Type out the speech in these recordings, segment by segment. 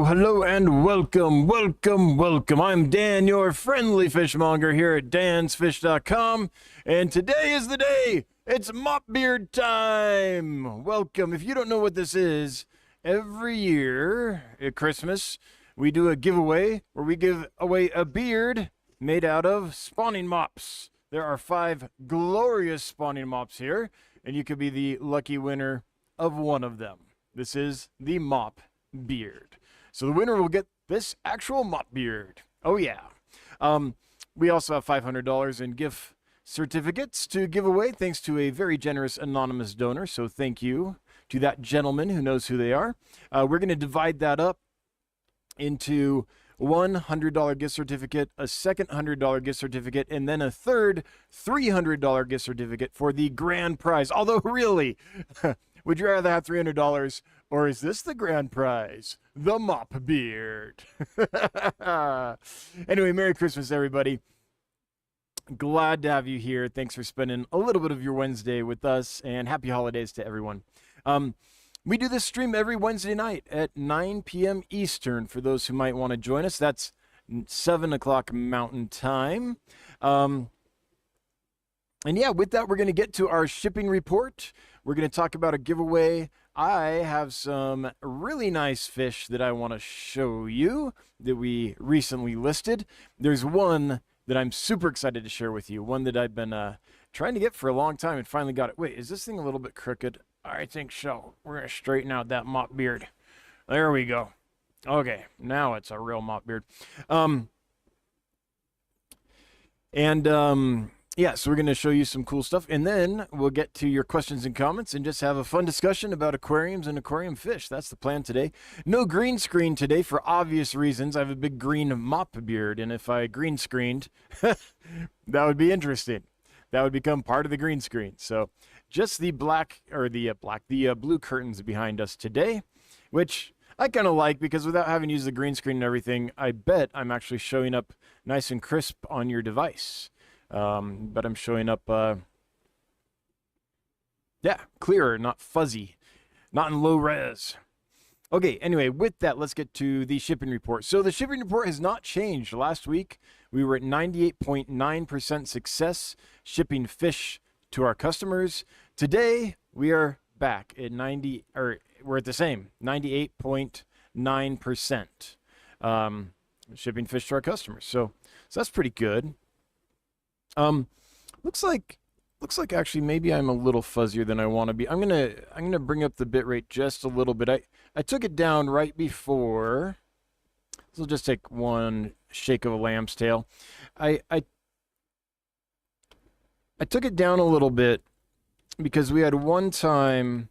Hello and welcome. I'm Dan, your friendly fishmonger here at dansfish.com, and today is the day. It's mop beard time. Welcome. If you don't know what this is, every year at Christmas, we do a giveaway where we give away a beard made out of spawning mops. There are 5 glorious spawning mops here, and you could be the lucky winner of one of them. This is the mop beard. So the winner will get this actual mop beard. Oh yeah. We also have $500 in gift certificates to give away thanks to a very generous anonymous donor. So thank you to that gentleman who knows who they are. We're going to divide that up into one $100 gift certificate, a second $100 gift certificate, and then a third $300 gift certificate for the grand prize. Although really, would you rather have $300 or is this the grand prize? The mop beard. Anyway, Merry Christmas, everybody. Glad to have you here. Thanks for spending a little bit of your Wednesday with us, and happy holidays to everyone. We do this stream every Wednesday night at 9 p.m. Eastern for those who might want to join us. That's 7 o'clock Mountain Time. And yeah, with that, we're going to get to our shipping report. We're going to talk about a giveaway. I have some really nice fish that I want to show you that we recently listed. There's one that I'm super excited to share with you, one that I've been trying to get for a long time and finally got it. Wait, is this thing a little bit crooked? I think so. We're going to straighten out that mop beard. There we go. Okay, now it's a real mop beard. Yeah, so we're going to show you some cool stuff, and then we'll get to your questions and comments and just have a fun discussion about aquariums and aquarium fish. That's the plan today. No green screen today for obvious reasons. I have a big green mop beard, and if I green screened, that would be interesting. That would become part of the green screen. So just the blue curtains behind us today, which I kind of like because without having used the green screen and everything, I bet I'm actually showing up nice and crisp on your device. But I'm showing up, yeah, clearer, not fuzzy, not in low res. Okay, anyway, with that, let's get to the shipping report. So the shipping report has not changed. Last week, we were at 98.9% success shipping fish to our customers. Today, we are back at we're at the same, 98.9% shipping fish to our customers. So that's pretty good. Looks like actually maybe I'm a little fuzzier than I want to be. I'm gonna bring up the bit rate just a little bit. I took it down right before. This will just take one shake of a lamb's tail. I took it down a little bit because we had one time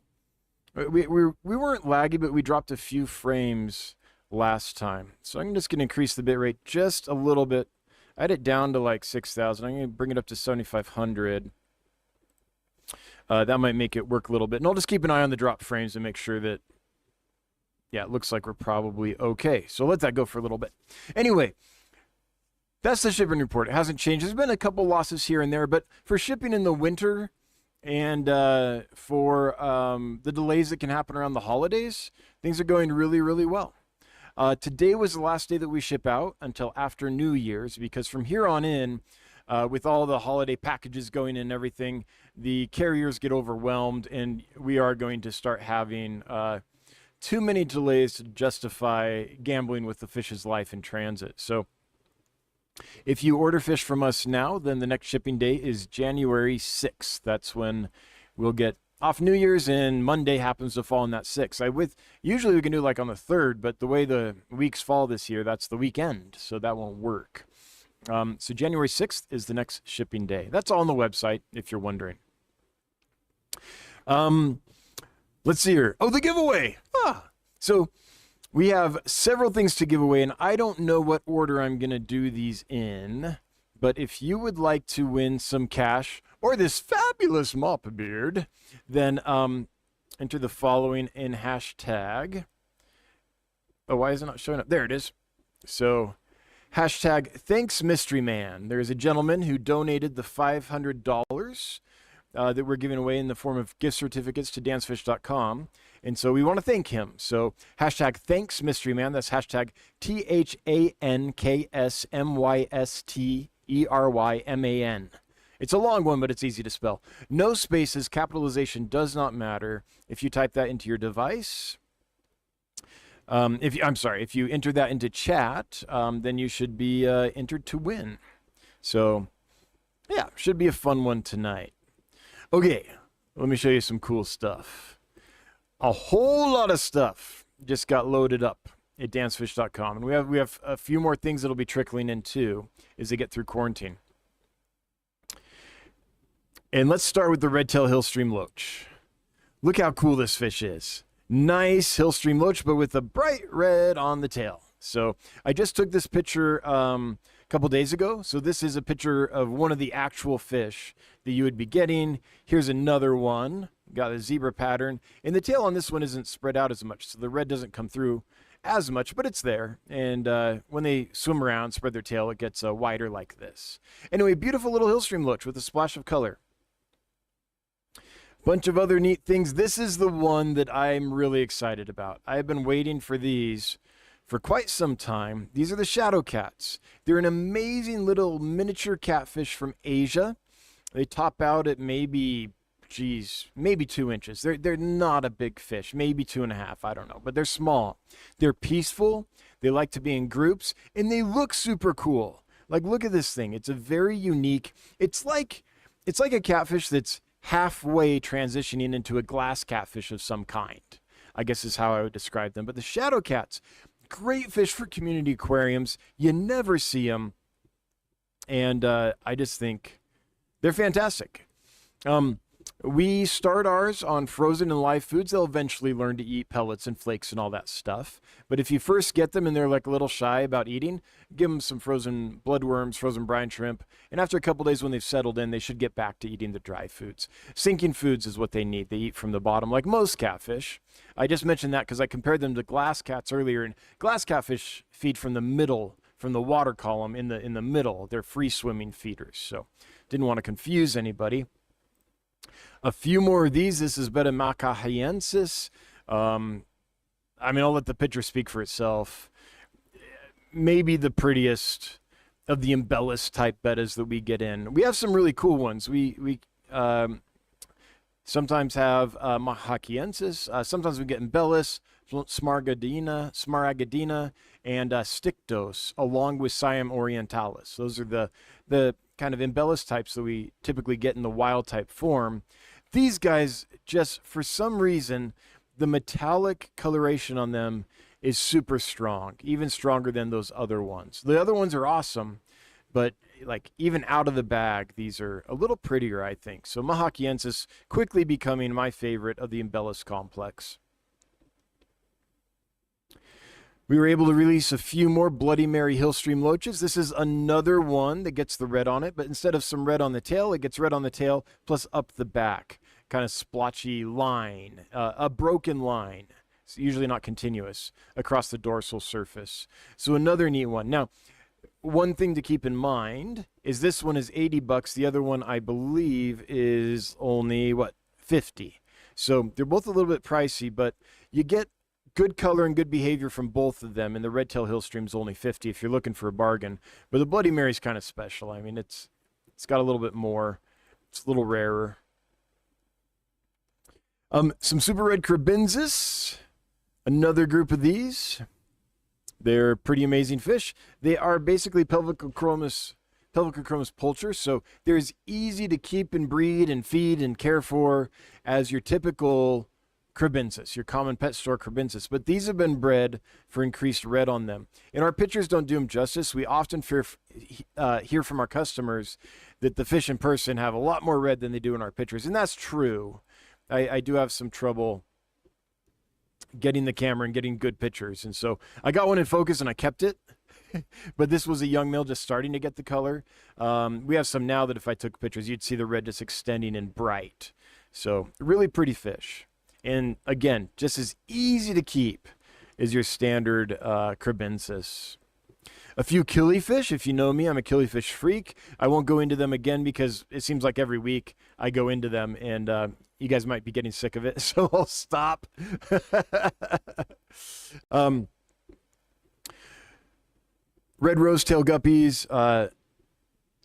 we weren't laggy, but we dropped a few frames last time. So I'm just gonna increase the bit rate just a little bit. I had it down to like 6,000. I'm going to bring it up to 7,500. That might make it work a little bit. And I'll just keep an eye on the drop frames and make sure that, yeah, it looks like we're probably okay. So let that go for a little bit. Anyway, that's the shipping report. It hasn't changed. There's been a couple losses here and there, but for shipping in the winter and for the delays that can happen around the holidays, things are going really, really well. Today was the last day that we ship out until after New Year's, because from here on in, with all the holiday packages going in and everything, the carriers get overwhelmed, and we are going to start having too many delays to justify gambling with the fish's life in transit. So if you order fish from us now, then the next shipping day is January 6th. That's when we'll get off New Year's, and Monday happens to fall on that 6th. Usually we can do like on the 3rd, but the way the weeks fall this year, that's the weekend, so that won't work. So January 6th is the next shipping day. That's all on the website, if you're wondering. Let's see here. Oh, the giveaway. So we have several things to give away, and I don't know what order I'm going to do these in, but if you would like to win some cash or this fabulous mop beard, then enter the following in hashtag. Oh, why is it not showing up? There it is. So hashtag thanks mystery man. There is a gentleman who donated the $500 that we're giving away in the form of gift certificates to dansfish.com. And so we want to thank him. So hashtag thanks mystery man. That's hashtag THANKSMYSTERYMAN. It's a long one, but it's easy to spell. No spaces, capitalization does not matter. If you type that into your device, if you enter that into chat, then you should be entered to win. So yeah, should be a fun one tonight. Okay, let me show you some cool stuff. A whole lot of stuff just got loaded up at dansfish.com, and we have a few more things that'll be trickling in too as they get through quarantine. And let's start with the red-tailed hillstream loach. Look how cool this fish is. Nice hillstream loach, but with a bright red on the tail. So I just took this picture a couple days ago. So this is a picture of one of the actual fish that you would be getting. Here's another one. Got a zebra pattern. And the tail on this one isn't spread out as much, so the red doesn't come through as much, but it's there. And when they swim around, spread their tail, it gets wider like this. Anyway, beautiful little hillstream loach with a splash of color. Bunch of other neat things. This is the one that I'm really excited about. I've been waiting for these for quite some time. These are the shadow cats. They're an amazing little miniature catfish from Asia. They top out at maybe 2 inches. They're not a big fish, maybe 2.5, I don't know, but they're small. They're peaceful. They like to be in groups, and they look super cool. Like, look at this thing. It's a very unique, it's like a catfish that's halfway transitioning into a glass catfish of some kind, I guess is how I would describe them. But the shadow cats, great fish for community aquariums. You never see them. And I just think they're fantastic. We start ours on frozen and live foods. They'll eventually learn to eat pellets and flakes and all that stuff. But if you first get them and they're like a little shy about eating, give them some frozen bloodworms, frozen brine shrimp. And after a couple days when they've settled in, they should get back to eating the dry foods. Sinking foods is what they need. They eat from the bottom like most catfish. I just mentioned that because I compared them to glass cats earlier. And glass catfish feed from the middle, from the water column in the middle. They're free swimming feeders. So didn't want to confuse anybody. A few more of these. This is Betta macahiensis. I mean, I'll let the picture speak for itself. Maybe the prettiest of the embellished type bettas that we get in. We have some really cool ones. We sometimes have macahiensis. Sometimes we get embellis, smaragdina, and stictos, along with Siam orientalis. Those are the kind of embellished types that we typically get in the wild type form. These guys, just for some reason, the metallic coloration on them is super strong, even stronger than those other ones. The other ones are awesome, but like even out of the bag, these are a little prettier, I think. So mahakiensis quickly becoming my favorite of the embellished complex. We were able to release a few more Bloody Mary Hillstream loaches. This is another one that gets the red on it, but instead of some red on the tail, it gets red on the tail plus up the back. Kind of splotchy line, a broken line. It's usually not continuous across the dorsal surface. So another neat one. Now, one thing to keep in mind is this one is $80. The other one, I believe, is only, what, 50. So they're both a little bit pricey, but you get good color and good behavior from both of them, and the red tail hillstream's only 50 if you're looking for a bargain. But the Bloody Mary's kind of special. I mean, it's got a little bit more. It's a little rarer. Some super red cribbensis, another group of these. They're pretty amazing fish. They are basically pelvicochromis poulters, so they're as easy to keep and breed and feed and care for as your typical cribbensis, your common pet store cribbensis. But these have been bred for increased red on them. And our pictures don't do them justice. We often hear from our customers that the fish in person have a lot more red than they do in our pictures, and that's true. I do have some trouble getting the camera and getting good pictures. And so I got one in focus and I kept it. But this was a young male just starting to get the color. We have some now that if I took pictures, you'd see the red just extending and bright. So really pretty fish. And again, just as easy to keep as your standard cribbensis. A few killifish. If you know me, I'm a killifish freak. I won't go into them again because it seems like every week I go into them, and you guys might be getting sick of it, so I'll stop. Red rose-tail guppies,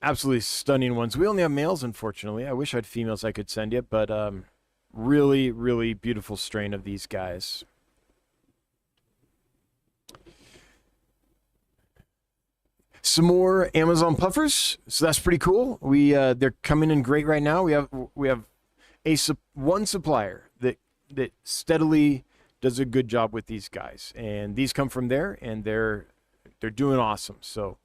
absolutely stunning ones. We only have males, unfortunately. I wish I had females I could send you, but really, really beautiful strain of these guys. Some more Amazon puffers, so that's pretty cool. They're coming in great right now. We have one supplier that steadily does a good job with these guys, and these come from there, and they're doing awesome. So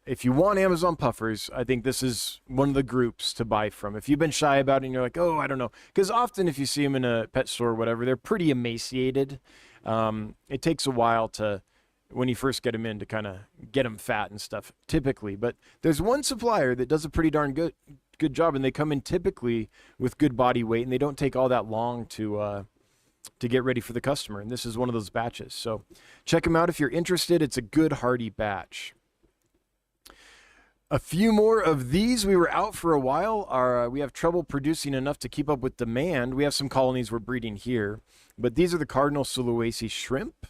if you want Amazon puffers, I think this is one of the groups to buy from. If you've been shy about it and you're like, oh, I don't know, because often if you see them in a pet store or whatever, they're pretty emaciated. It takes a while when you first get them in to kind of get them fat and stuff, typically. But there's one supplier that does a pretty darn good job, and they come in typically with good body weight, and they don't take all that long to get ready for the customer. And this is one of those batches. So check them out if you're interested. It's a good hearty batch. A few more of these. We were out for a while. We have trouble producing enough to keep up with demand. We have some colonies we're breeding here, but these are the Cardinal Sulawesi shrimp.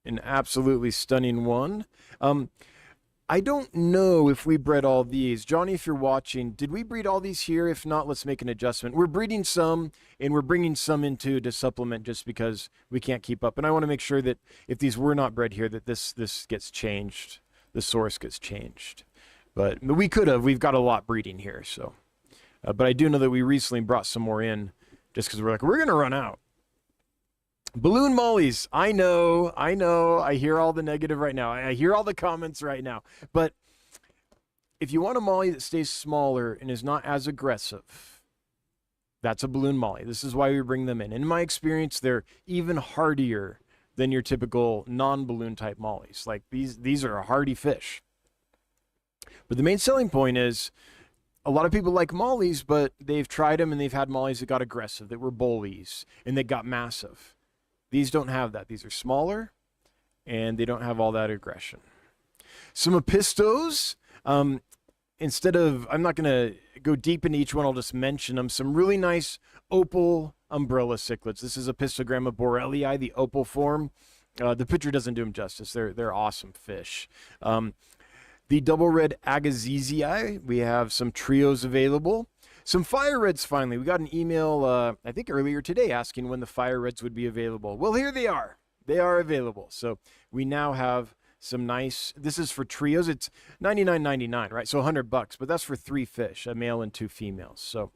An absolutely stunning one. I don't know if we bred all these. Johnny, if you're watching, did we breed all these here? If not, let's make an adjustment. We're breeding some, and we're bringing some into to supplement just because we can't keep up. And I want to make sure that if these were not bred here, that this gets changed. The source gets changed. But we could have. We've got a lot breeding here. So, but I do know that we recently brought some more in just because we're going to run out. Balloon mollies. I know. I hear all the negative right now. I hear all the comments right now. But if you want a molly that stays smaller and is not as aggressive, that's a balloon molly. This is why we bring them in. In my experience, they're even hardier than your typical non-balloon type mollies. Like these are a hardy fish. But the main selling point is a lot of people like mollies, but they've tried them and they've had mollies that got aggressive, that were bullies, and that got massive. These don't have that. These are smaller, and they don't have all that aggression. Some Apistos. Instead of, I'm not going to go deep into each one. I'll just mention them. Some really nice opal umbrella cichlids. This is Apistogramma borellii, the opal form. The picture doesn't do them justice. They're awesome fish. The double red Agassizii. We have some trios available. Some fire reds finally. We got an email, I think earlier today, asking when the fire reds would be available. Well, here they are. They are available. So we now have some nice, this is for trios. It's $99.99, right? So $100, but that's for 3 fish, a male and 2 females. So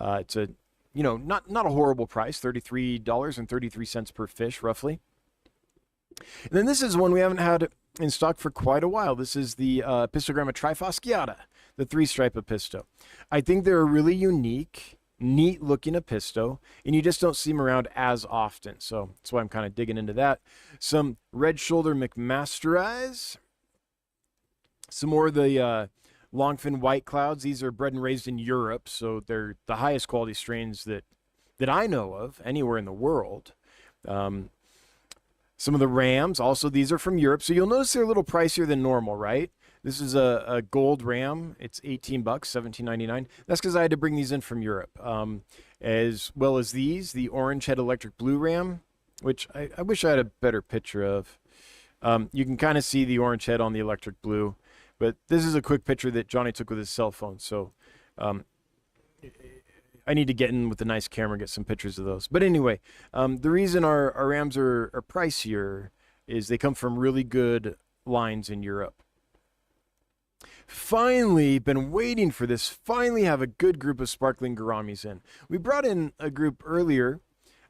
it's a, not a horrible price, $33.33 per fish, roughly. And then this is one we haven't had in stock for quite a while. This is the Apistogramma trifasciata, the 3-stripe Apisto. I think they're a really unique, neat-looking Apisto, and you just don't see them around as often. So that's why I'm kind of digging into that. Some red shoulder McMasterized. Some more of the longfin white clouds. These are bred and raised in Europe, so they're the highest quality strains that I know of anywhere in the world. Some of the rams, also these are from Europe, so you'll notice they're a little pricier than normal, right? This is a gold ram. It's $18, $17.99. That's because I had to bring these in from Europe, as well as these, the orange head electric blue ram, which I wish I had a better picture of. You can kind of see the orange head on the electric blue, but this is a quick picture that Johnny took with his cell phone, so I need to get in with a nice camera and get some pictures of those. But anyway, the reason our rams are pricier is they come from really good lines in Europe. Finally, been waiting for this, finally have a good group of sparkling gouramis in. We brought in a group earlier.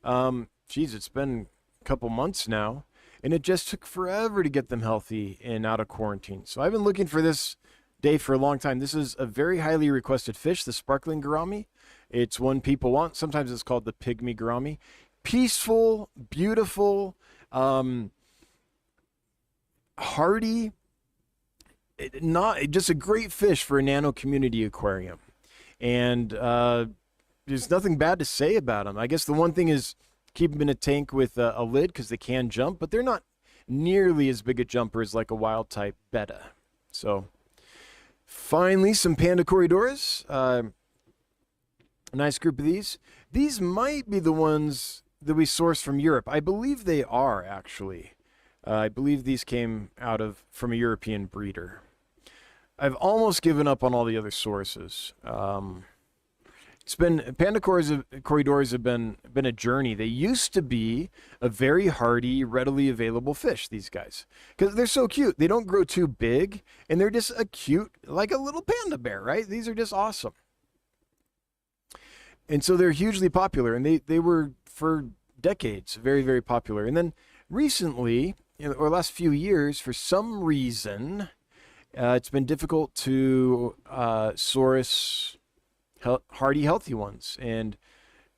It's been a couple months now, and it just took forever to get them healthy and out of quarantine. So I've been looking for this day for a long time. This is a very highly requested fish, the sparkling gourami. It's one people want. Sometimes it's called the pygmy gourami. Peaceful, beautiful, hardy, just a great fish for a nano community aquarium. And there's nothing bad to say about them. I guess the one thing is keep them in a tank with a lid because they can jump, but they're not nearly as big a jumper as like a wild type betta. So finally, some Panda Corridoras. A nice group of these. These might be the ones that we sourced from Europe. I believe they are, actually. I believe these came from a European breeder. I've almost given up on all the other sources. It's been Panda Corridoras have been a journey. They used to be a very hardy, readily available fish, these guys, because they're so cute. They don't grow too big, and they're just a cute, like a little panda bear, right? These are just awesome. And so they're hugely popular, and they were for decades very, very popular. And then recently, or last few years, for some reason, it's been difficult to source hardy, healthy ones. And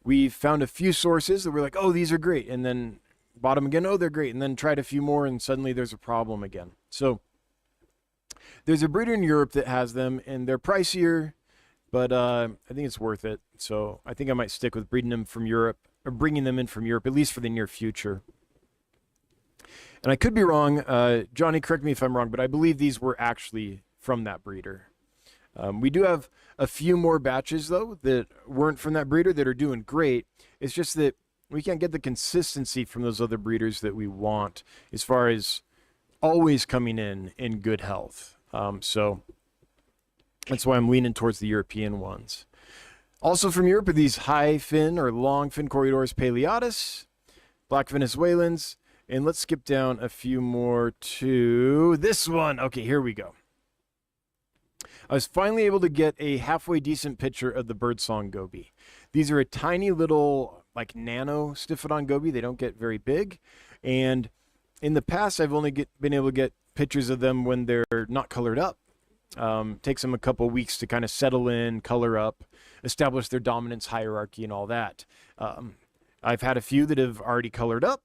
we found a few sources that were like, oh, these are great. And then bought them again, oh, they're great. And then tried a few more, and suddenly there's a problem again. So there's a breeder in Europe that has them, and they're pricier, but I think it's worth it. So I think I might stick with breeding them from Europe, or bringing them in from Europe, at least for the near future. And I could be wrong. Johnny, correct me if I'm wrong, but I believe these were actually from that breeder. We do have a few more batches, though, that weren't from that breeder that are doing great. It's just that we can't get the consistency from those other breeders that we want as far as always coming in good health. So that's why I'm leaning towards the European ones. Also from Europe are these high fin or long fin Corridoras Paleatus, black Venezuelans, and let's skip down a few more to this one. Okay, here we go. I was finally able to get a halfway decent picture of the birdsong goby. These are a tiny little, like, nano Stiphodon goby. They don't get very big. And in the past, I've only been able to get pictures of them when they're not colored up. Takes them a couple weeks to kind of settle in, color up, establish their dominance hierarchy and all that. I've had a few that have already colored up,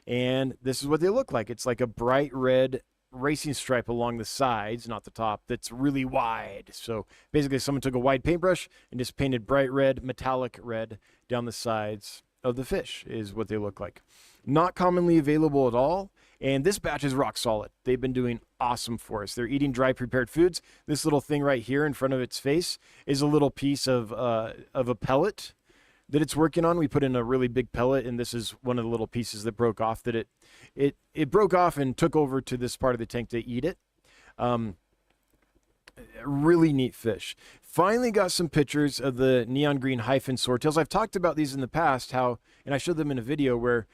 and this is what they look like. It's like a bright red racing stripe along the sides, not the top, that's really wide. So basically someone took a wide paintbrush and just painted bright red, metallic red down the sides of the fish is what they look like. Not commonly available at all, and this batch is rock solid. They've been doing awesome for us. They're eating dry prepared foods. This little thing right here in front of its face is a little piece of a pellet that it's working on. We put in a really big pellet, and this is one of the little pieces that broke off that it broke off and took over to this part of the tank to eat it. Really neat fish. Finally got some pictures of the neon green hyphen swordtails. I've talked about these in the past, and I showed them in a video where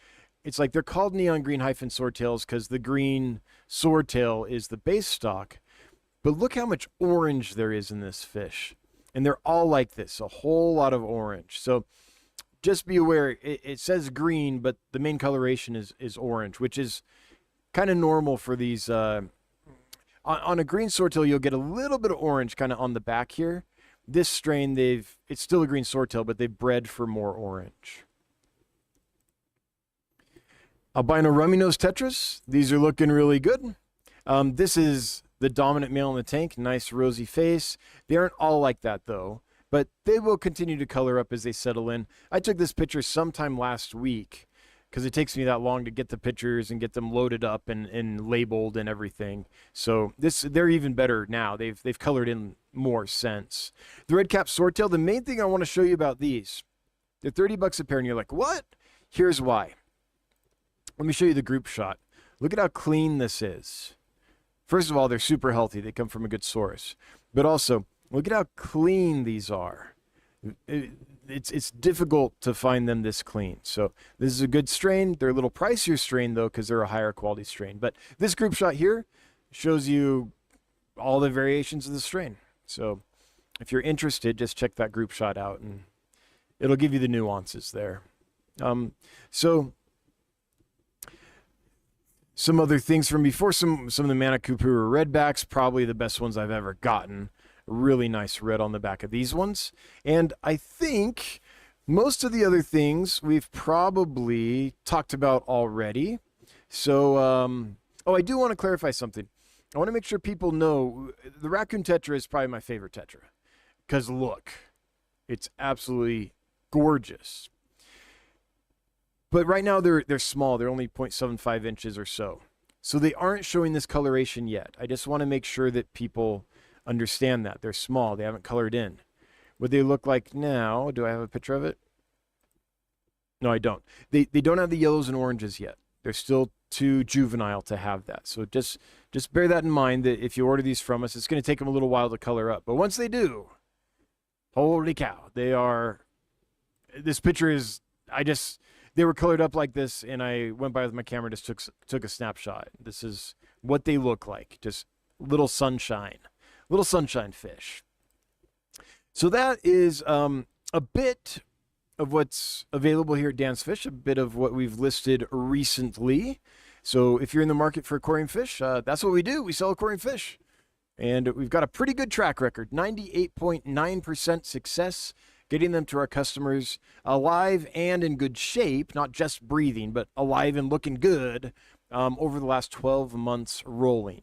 it's like they're called neon green hyphen swordtails because the green swordtail is the base stock. But look how much orange there is in this fish. And they're all like this, a whole lot of orange. So just be aware, it says green, but the main coloration is orange, which is kind of normal for these. On a green swordtail, you'll get a little bit of orange kind of on the back here. This strain, it's still a green swordtail, but they've bred for more orange. Albino rummy-nosed tetras. These are looking really good. This is the dominant male in the tank. Nice rosy face. They aren't all like that, though, but they will continue to color up as they settle in. I took this picture sometime last week because it takes me that long to get the pictures and get them loaded up and labeled and everything. So they're even better now. They've colored in more since. The red cap swordtail, the main thing I want to show you about these, they're $30 a pair, and you're like, what? Here's why. Let me show you the group shot. Look at how clean this is. First of all, they're super healthy. They come from a good source. But also, look at how clean these are. It's difficult to find them this clean. So this is a good strain. They're a little pricier strain, though, because they're a higher quality strain. But this group shot here shows you all the variations of the strain. So if you're interested, just check that group shot out, and it'll give you the nuances there. So some other things from before, some of the Manakupuru redbacks, probably the best ones I've ever gotten. Really nice red on the back of these ones. And I think most of the other things we've probably talked about already. So, I do want to clarify something. I want to make sure people know the raccoon tetra is probably my favorite tetra. Because look, it's absolutely gorgeous. But right now they're small. They're only 0.75 inches or so. So they aren't showing this coloration yet. I just want to make sure that people understand that. They're small. They haven't colored in. What they look like now, do I have a picture of it? No, I don't. They don't have the yellows and oranges yet. They're still too juvenile to have that. So just bear that in mind, that if you order these from us, it's going to take them a little while to color up. But once they do, holy cow, they are, this picture is, they were colored up like this, and I went by with my camera, just took a snapshot. This is what they look like, just little sunshine fish. So that is a bit of what's available here at Dan's Fish, a bit of what we've listed recently. So if you're in the market for aquarium fish, that's what we do. We sell aquarium fish. And we've got a pretty good track record, 98.9% success, getting them to our customers alive and in good shape, not just breathing, but alive and looking good over the last 12 months rolling.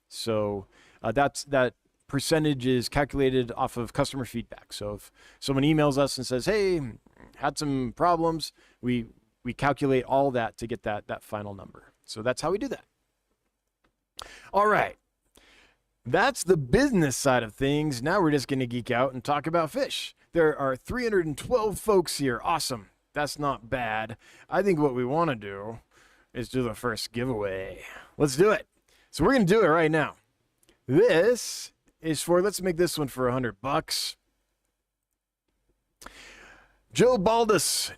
So that percentage is calculated off of customer feedback. So if someone emails us and says, hey, had some problems, we calculate all that to get that final number. So that's how we do that. All right. That's the business side of things. Now we're just going to geek out and talk about fish. There are 312 folks here. Awesome. That's not bad. I think what we want to do is do the first giveaway. Let's do it. So we're going to do it right now. This is for, let's make this one for $100. Joe Baldus,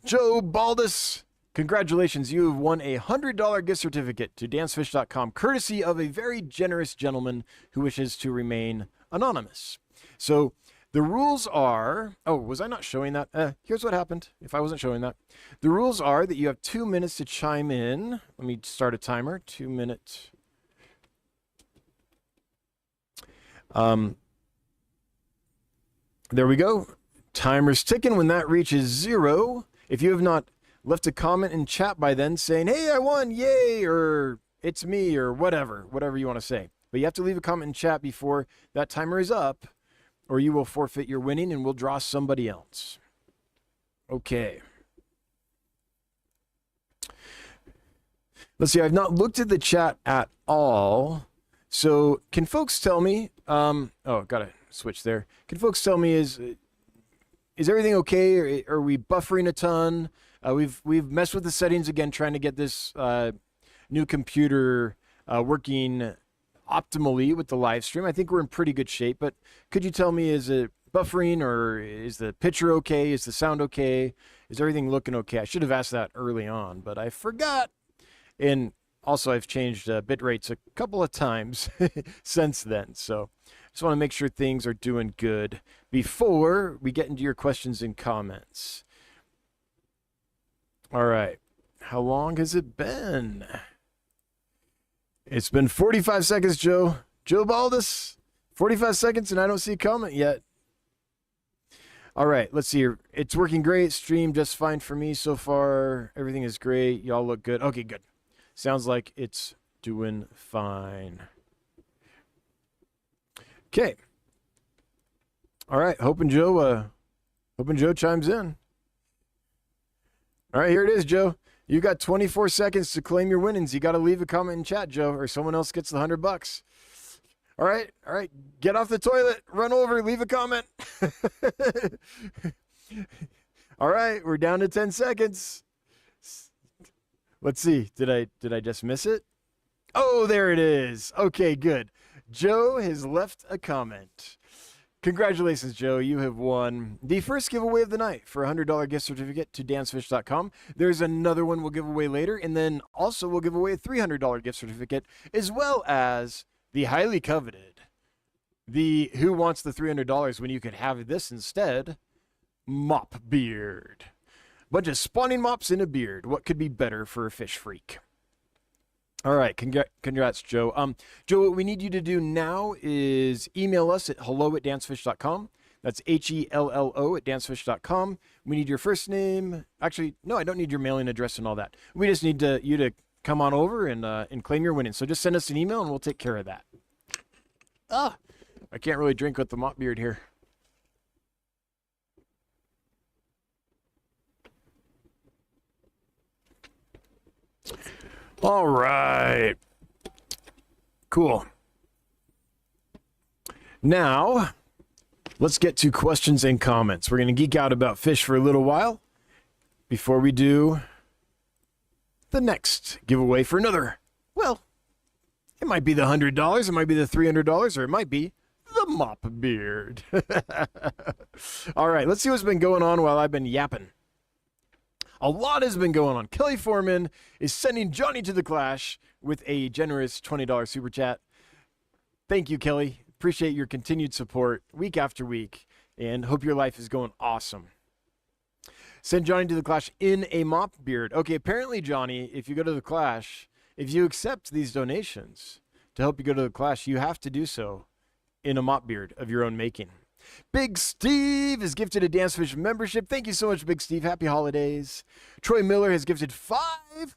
congratulations. You have won a $100 gift certificate to dansfish.com, courtesy of a very generous gentleman who wishes to remain anonymous. So the rules are, oh, was I not showing that? Here's what happened if I wasn't showing that. The rules are that you have 2 minutes to chime in. Let me start a timer, 2 minutes. There we go. Timer's ticking. When that reaches 0, if you have not left a comment in chat by then saying, hey, I won, yay, or it's me, or whatever you want to say. But you have to leave a comment in chat before that timer is up, or you will forfeit your winning and we'll draw somebody else. Okay. Let's see, I've not looked at the chat at all. So can folks tell me, oh, gotta switch there. Can folks tell me, is everything okay? Or are we buffering a ton? We've messed with the settings again, trying to get this new computer working optimally with the live stream. I think we're in pretty good shape, but could you tell me, is it buffering, or is the picture okay? Is the sound okay? Is everything looking okay? I should have asked that early on, but I forgot. And also, I've changed bit rates a couple of times since then. So just want to make sure things are doing good before we get into your questions and comments. All right. How long has it been? It's been 45 seconds, Joe. Joe Baldus, 45 seconds, and I don't see a comment yet. All right, let's see here. It's working great. Stream just fine for me so far. Everything is great. Y'all look good. Okay, good. Sounds like it's doing fine. Okay. All right, hoping Joe chimes in. All right, here it is, Joe. You got 24 seconds to claim your winnings. You got to leave a comment in chat, Joe, or someone else gets the $100. All right. Get off the toilet, run over, leave a comment. All right, we're down to 10 seconds. Let's see. Did I just miss it? Oh, there it is. Okay, good. Joe has left a comment. Congratulations, Joe. You have won the first giveaway of the night for a $100 gift certificate to dansfish.com. There's another one we'll give away later, and then also we'll give away a $300 gift certificate, as well as the highly coveted, the who wants the $300 when you could have this instead, mop beard. Bunch of spawning mops in a beard. What could be better for a fish freak? All right, congrats, Joe. Joe, what we need you to do now is email us at hello@dansfish.com. That's HELLO @dansfish.com. We need your first name. Actually, no, I don't need your mailing address and all that. We just need you to come on over and claim your winnings. So just send us an email and we'll take care of that. I can't really drink with the mop beard here. All right. Cool. Now, let's get to questions and comments. We're going to geek out about fish for a little while before we do the next giveaway for another. Well, it might be the $100, it might be the $300, or it might be the mop beard. All right, let's see what's been going on while I've been yapping. A lot has been going on. Kelly Foreman is sending Johnny to the Clash with a generous $20 super chat. Thank you, Kelly. Appreciate your continued support week after week, and hope your life is going awesome. Send Johnny to the Clash in a mop beard. Okay, apparently, Johnny, if you go to the Clash, if you accept these donations to help you go to the Clash, you have to do so in a mop beard of your own making. Big Steve is gifted a Dancefish membership. Thank you so much, Big Steve. Happy holidays. Troy Miller has gifted 5.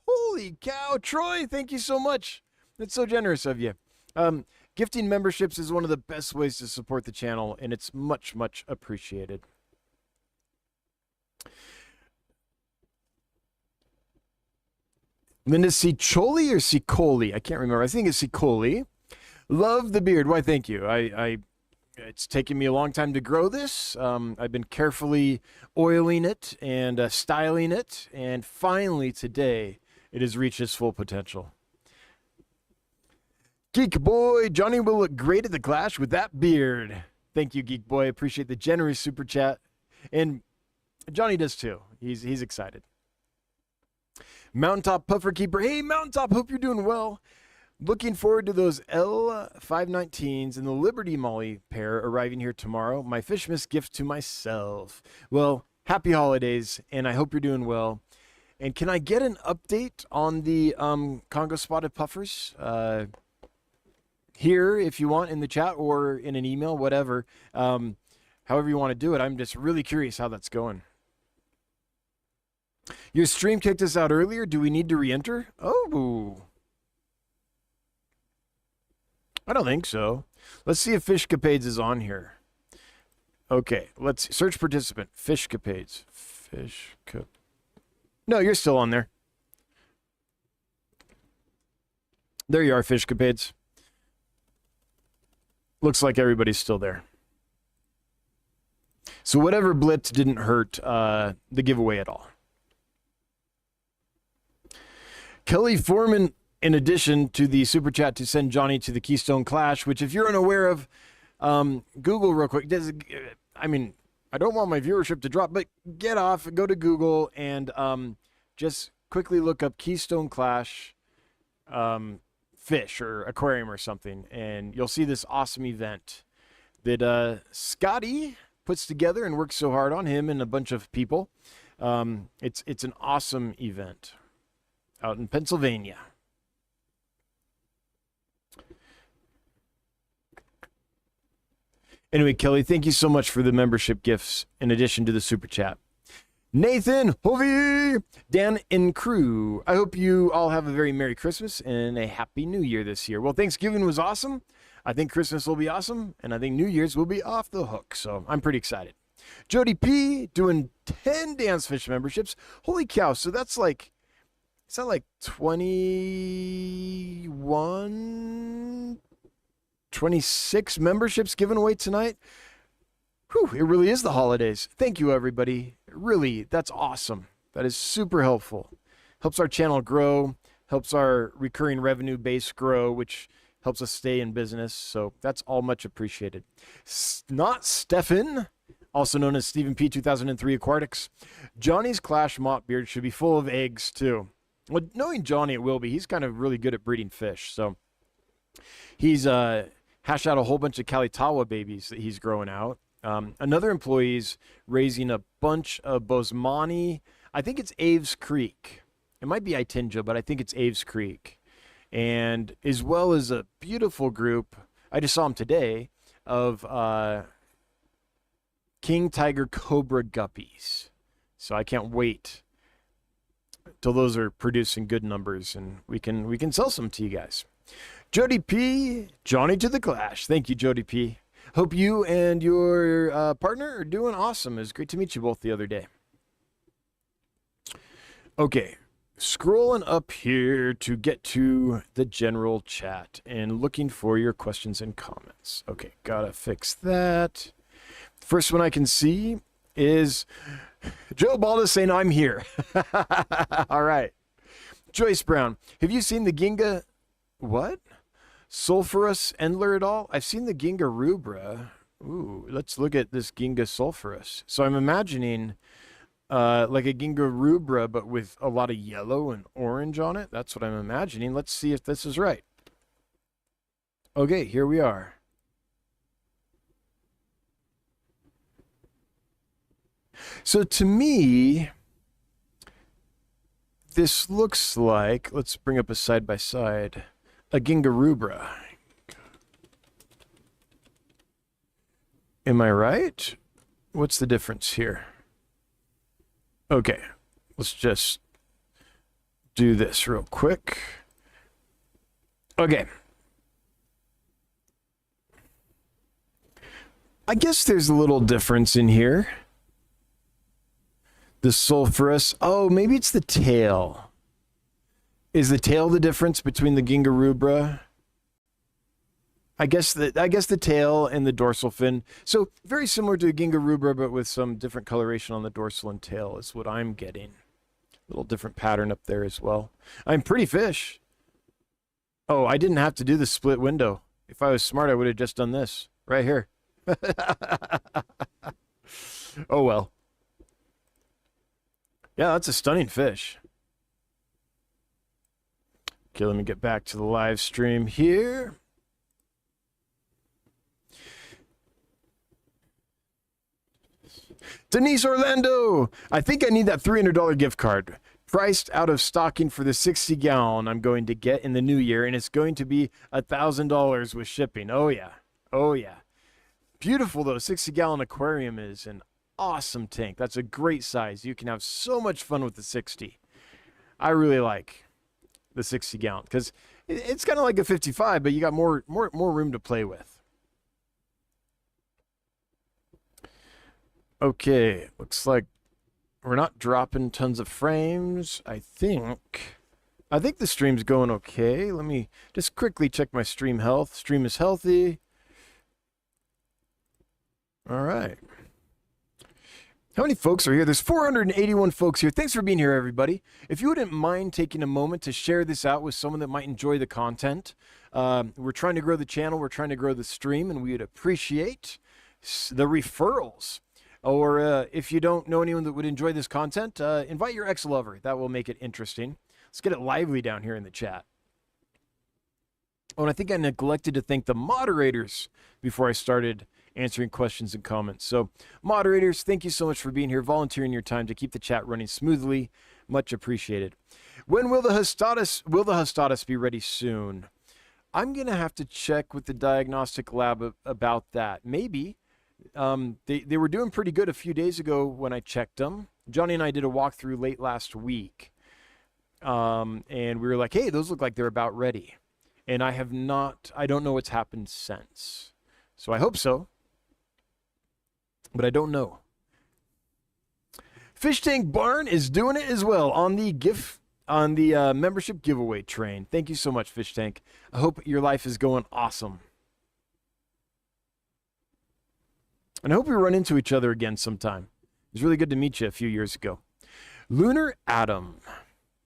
Holy cow, Troy, thank you so much. That's so generous of you. Gifting memberships is one of the best ways to support the channel, and it's much, much appreciated. Linda Cicoli or Cicoli? I can't remember. I think it's Cicoli. Love the beard. Why, thank you. It's taken me a long time to grow this. I've been carefully oiling it and styling it, and finally today it has reached its full potential. Geek Boy, Johnny will look great at the Clash with that beard. Thank you, Geek Boy. Appreciate the generous super chat. And Johnny does too. He's excited. Mountaintop Puffer Keeper. Hey, Mountaintop, hope you're doing well. Looking forward to those L519s and the Liberty Molly pair arriving here tomorrow. My Fishmas gift to myself. Well, happy holidays, and I hope you're doing well. And can I get an update on the Congo Spotted Puffers? Here, if you want, in the chat or in an email, whatever. However you want to do it. I'm just really curious how that's going. Your stream kicked us out earlier. Do we need to re-enter? Oh. I don't think so. Let's see if Fishcapades is on here. Okay, let's search participant. Fishcapades. No, you're still on there. There you are, Fishcapades. Looks like everybody's still there. So whatever blitz didn't hurt the giveaway at all. Kelly Foreman, in addition to the super chat to send Johnny to the Keystone Clash, which if you're unaware of, Google real quick. I mean, I don't want my viewership to drop, but get off, go to Google, and just quickly look up Keystone Clash fish or aquarium or something, and you'll see this awesome event that Scotty puts together and works so hard on, him and a bunch of people. It's an awesome event out in Pennsylvania. Anyway, Kelly, thank you so much for the membership gifts in addition to the super chat. Nathan, Hovey, Dan, and crew. I hope you all have a very Merry Christmas and a Happy New Year this year. Well, Thanksgiving was awesome. I think Christmas will be awesome. And I think New Year's will be off the hook. So I'm pretty excited. Jody P doing 10 Dancefish memberships. Holy cow. So that's like, is that like 21, 26 memberships given away tonight? Whew, it really is the holidays. Thank you, everybody. Really, that's awesome. That is super helpful. Helps our channel grow, helps our recurring revenue base grow, which helps us stay in business. So that's all much appreciated. Not Stefan, also known as Stephen P. 2003 Aquatics. Johnny's Clash mop beard should be full of eggs, too. Well, knowing Johnny, it will be. He's kind of really good at breeding fish. So he's hashed out a whole bunch of Kalitawa babies that he's growing out. Another employee's raising a bunch of Bosemani. I think it's Aves Creek. It might be Itinja, but I think it's Aves Creek. And as well as a beautiful group, I just saw them today, of King Tiger Cobra Guppies. So I can't wait till those are producing good numbers and we can sell some to you guys. Jody P, Johnny to the Clash. Thank you, Jody P. Hope you and your partner are doing awesome. It was great to meet you both the other day. Okay, scrolling up here to get to the general chat and looking for your questions and comments. Okay, gotta fix that. First one I can see is Joe Baldus saying I'm here. All right. Joyce Brown, have you seen the Ginga, what? Sulphurus Endler at all? I've seen the Ginga rubra. Ooh, let's look at this Ginga sulphurus. So I'm imagining like a Ginga rubra, but with a lot of yellow and orange on it. That's what I'm imagining. Let's see if this is right. Okay, here we are. So to me, this looks like, let's bring up a side-by-side, a Ginga rubra. Am I right? What's the difference here? Okay, let's just do this real quick. Okay. I guess there's a little difference in here. The sulphurus. Oh, maybe it's the tail. Is the tail the difference between the Ginga rubra? I guess the tail and the dorsal fin. So very similar to Ginga rubra, but with some different coloration on the dorsal and tail is what I'm getting. A little different pattern up there as well. I'm pretty fish. Oh, I didn't have to do the split window. If I was smart, I would have just done this right here. Oh well. Yeah, that's a stunning fish. Okay, let me get back to the live stream here. Denise Orlando, I think I need that $300 gift card. Priced out of stocking for the 60-gallon I'm going to get in the new year, and it's going to be $1,000 with shipping. Oh, yeah. Oh, yeah. Beautiful, though. 60-gallon aquarium is an awesome tank. That's a great size. You can have so much fun with the 60. I really like the 60-gallon because it's kind of like a 55, but you got more room to play with. Okay, looks like we're not dropping tons of frames. I think the stream's going okay. Let me just quickly check my stream health. Stream is healthy. All right. How many folks are here? There's 481 folks here. Thanks for being here, everybody. If you wouldn't mind taking a moment to share this out with someone that might enjoy the content. We're trying to grow the channel. We're trying to grow the stream, and we would appreciate the referrals. Or if you don't know anyone that would enjoy this content, invite your ex-lover. That will make it interesting. Let's get it lively down here in the chat. Oh, and I think I neglected to thank the moderators before I started answering questions and comments. So, moderators, thank you so much for being here, volunteering your time to keep the chat running smoothly. Much appreciated. When will the Hustatus be ready soon? I'm going to have to check with the diagnostic lab about that. Maybe. They were doing pretty good a few days ago when I checked them. Johnny and I did a walkthrough late last week. And we were like, hey, those look like they're about ready. And I don't know what's happened since. So I hope so. But I don't know. Fish Tank Barn is doing it as well on the membership giveaway train. Thank you so much, Fish Tank. I hope your life is going awesome. And I hope we run into each other again sometime. It was really good to meet you a few years ago. Lunar Atom.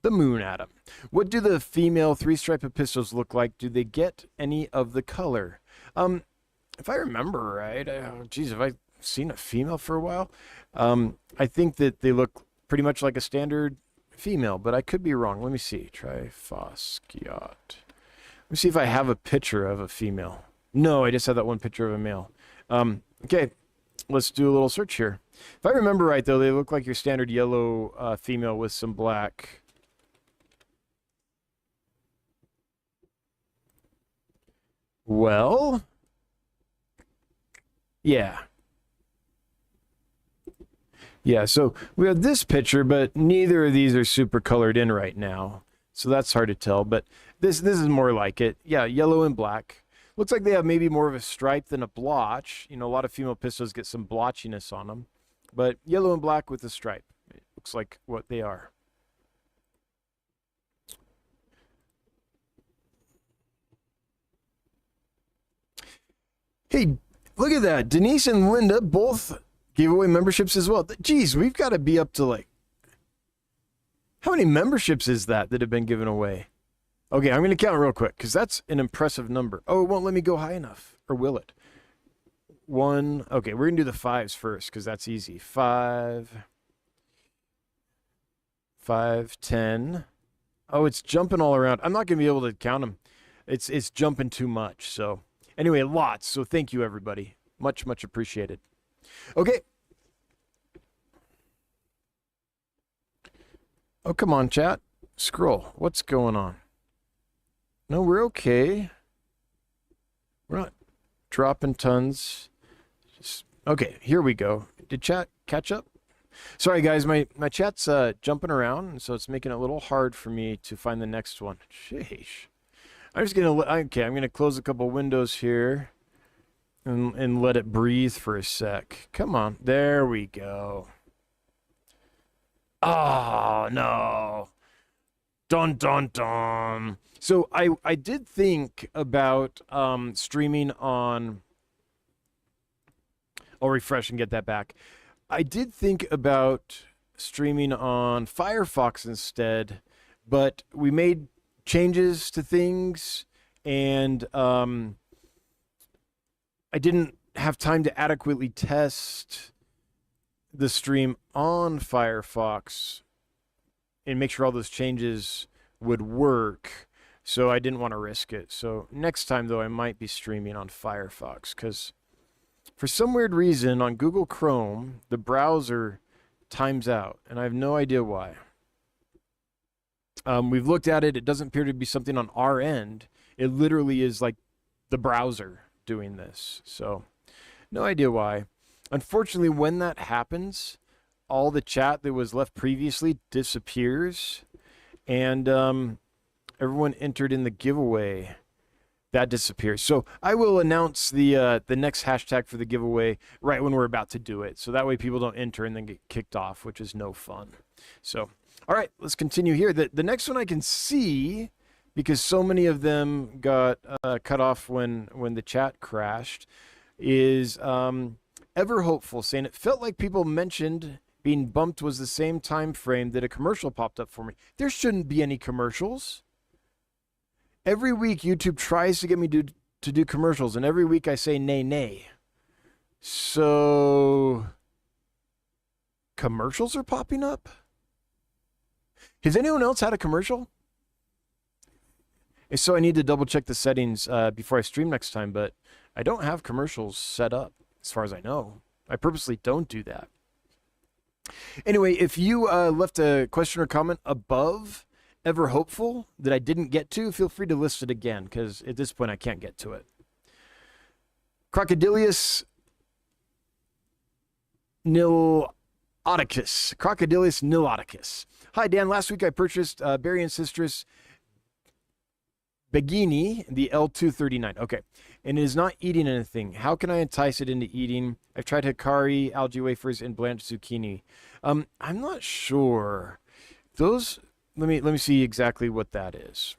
The Moon Atom. What do the female three-stripe epistles look like? Do they get any of the color? If I remember right, geez, have I seen a female for a while? I think that they look pretty much like a standard female, but I could be wrong. Let me see. Trifosciot. Let me see if I have a picture of a female. No, I just have that one picture of a male. Okay, let's do a little search here. If I remember right, though, they look like your standard yellow female with some black. Well, yeah. Yeah, so we have this picture, but neither of these are super colored in right now. So that's hard to tell, but this is more like it. Yeah, yellow and black. Looks like they have maybe more of a stripe than a blotch. You know, a lot of female pistols get some blotchiness on them. But yellow and black with a stripe. It looks like what they are. Hey, look at that. Denise and Linda both gave away memberships as well. Geez, we've got to be up to like, how many memberships is that have been given away? Okay, I'm going to count real quick because that's an impressive number. Oh, it won't let me go high enough. Or will it? 1. Okay, we're going to do the 5s first because that's easy. 5, 10. Oh, it's jumping all around. I'm not going to be able to count them. It's jumping too much. So anyway, lots. So thank you, everybody. Much, much appreciated. Okay. Oh, come on, chat. Scroll. What's going on? No, we're okay. We're not dropping tons. Okay, here we go. Did chat catch up? Sorry, guys, my chat's jumping around, so it's making it a little hard for me to find the next one. Sheesh. I'm just gonna I'm gonna close a couple windows here and let it breathe for a sec. Come on, there we go. Oh no. Dun dun dun. So I did think about streaming on. I'll refresh and get that back. I did think about streaming on Firefox instead, but we made changes to things, and I didn't have time to adequately test the stream on Firefox and make sure all those changes would work, so I didn't want to risk it. So next time, though, I might be streaming on Firefox, because for some weird reason on Google Chrome, the browser times out, and I have no idea why. We've looked at it. It doesn't appear to be something on our end. It literally is like the browser doing this. So no idea why. Unfortunately, when that happens, all the chat that was left previously disappears, and everyone entered in the giveaway, that disappears. So I will announce the next hashtag for the giveaway right when we're about to do it, so that way people don't enter and then get kicked off, which is no fun. So all right, let's continue here. The next one I can see, because so many of them got cut off when the chat crashed, is Ever Hopeful, saying it felt like people mentioned being bumped was the same time frame that a commercial popped up for me. There shouldn't be any commercials. Every week YouTube tries to get me to do commercials, and every week I say nay, nay. So commercials are popping up? Has anyone else had a commercial? If so, I need to double check the settings before I stream next time, but I don't have commercials set up as far as I know. I purposely don't do that. Anyway, if you left a question or comment above Ever Hopeful that I didn't get to, feel free to list it again, because at this point I can't get to it. Crocodilius Niloticus. Crocodilius Niloticus. Hi, Dan. Last week I purchased Berry and Citrus Begini, the L239. Okay. And it is not eating anything. How can I entice it into eating? I've tried Hikari, algae wafers, and blanched zucchini. I'm not sure. Those, let me see exactly what that is.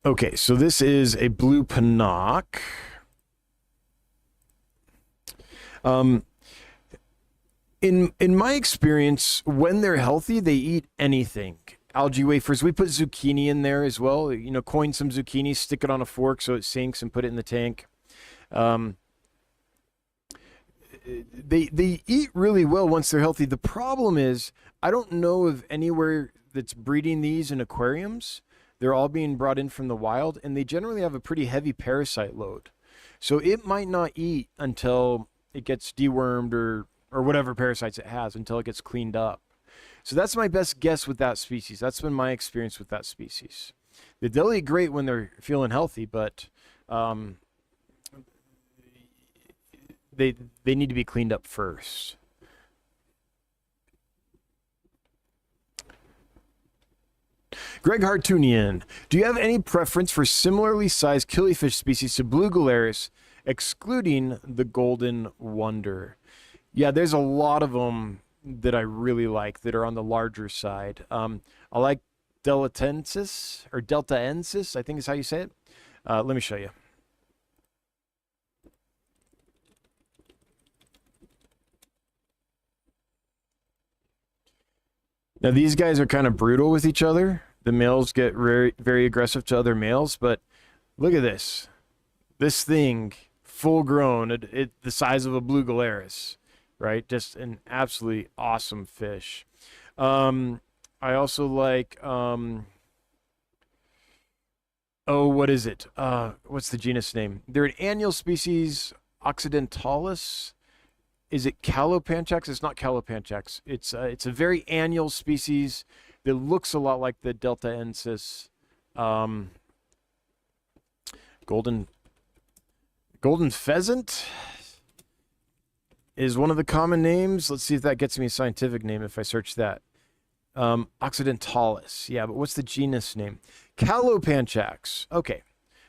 Okay, so this is a blue Panoc. In my experience, when they're healthy, they eat anything. Algae wafers, we put zucchini in there as well. You know, coin some zucchini, stick it on a fork so it sinks, and put it in the tank. They eat really well once they're healthy. The problem is, I don't know of anywhere that's breeding these in aquariums. They're all being brought in from the wild, and they generally have a pretty heavy parasite load. So it might not eat until it gets dewormed or whatever parasites it has, until it gets cleaned up. So that's my best guess with that species. That's been my experience with that species. They'll eat great when they're feeling healthy, but they need to be cleaned up first. Greg Hartunian, do you have any preference for similarly sized killifish species to blue gularis, excluding the golden wonder? Yeah, there's a lot of them that I really like that are on the larger side. I like delatensis, or deltaensis, I think is how you say it. Let me show you. Now, these guys are kind of brutal with each other. The males get very, very aggressive to other males, but look at this. This thing, full grown, the size of a blue galaris, right? Just an absolutely awesome fish. I also like, oh, what is it? What's the genus name? They're an annual species, Occidentalis. Is it Calopanchax? It's not Calopanchax. It's a very annual species that looks a lot like the deltaensis. Golden pheasant is one of the common names. Let's see if that gets me a scientific name if I search that. Occidentalis. Yeah, but what's the genus name? Calopanchax. Okay,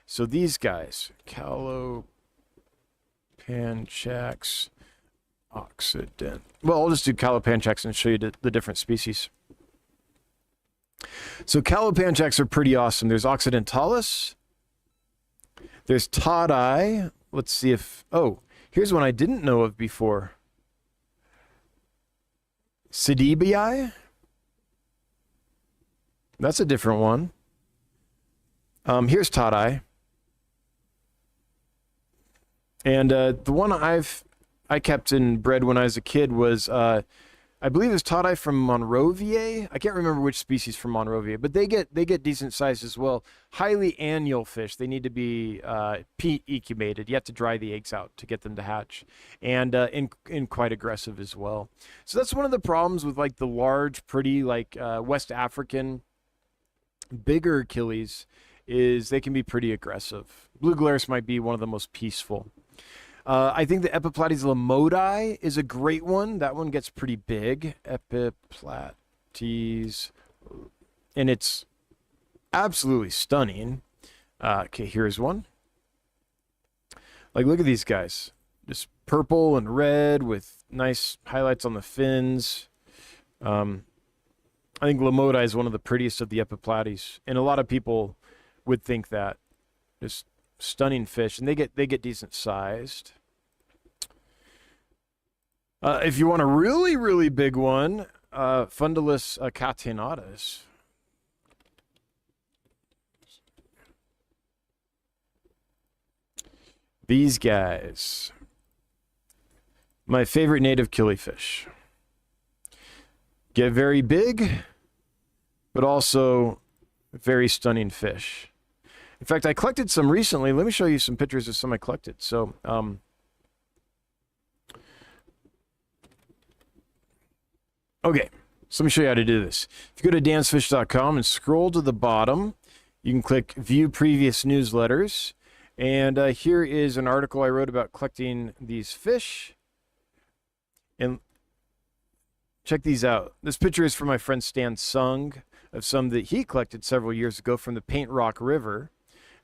so these guys, Calopanchax occident. Well, I'll just do Calopanchax and show you the different species. So Calopanchax are pretty awesome. There's Occidentalis. There's Todd-eye. Let's see if... Oh, here's one I didn't know of before. Sidibii. That's a different one. Here's Todd-eye. And the one I kept and bred when I was a kid was, I believe it was Todd-eye from Monrovier. I can't remember which species from Monrovier, but they get decent size as well. Highly annual fish. They need to be peat-ecumated. You have to dry the eggs out to get them to hatch, and quite aggressive as well. So that's one of the problems with like the large, pretty like West African bigger Achilles, is they can be pretty aggressive. Blue galaris might be one of the most peaceful. I think the Epiplates lamoti is a great one. That one gets pretty big. Epiplates. And it's absolutely stunning. Okay, here's one. Like, look at these guys. Just purple and red with nice highlights on the fins. I think lamoti is one of the prettiest of the Epiplates. And a lot of people would think that. Just stunning fish, and they get decent sized. If you want a really, really big one, Fundulus catenatus. These guys, my favorite native killifish. Get very big, but also very stunning fish. In fact, I collected some recently. Let me show you some pictures of some I collected. So, okay, so let me show you how to do this. If you go to dansfish.com and scroll to the bottom, you can click View Previous Newsletters. And here is an article I wrote about collecting these fish. And check these out. This picture is from my friend Stan Sung, of some that he collected several years ago from the Paint Rock River.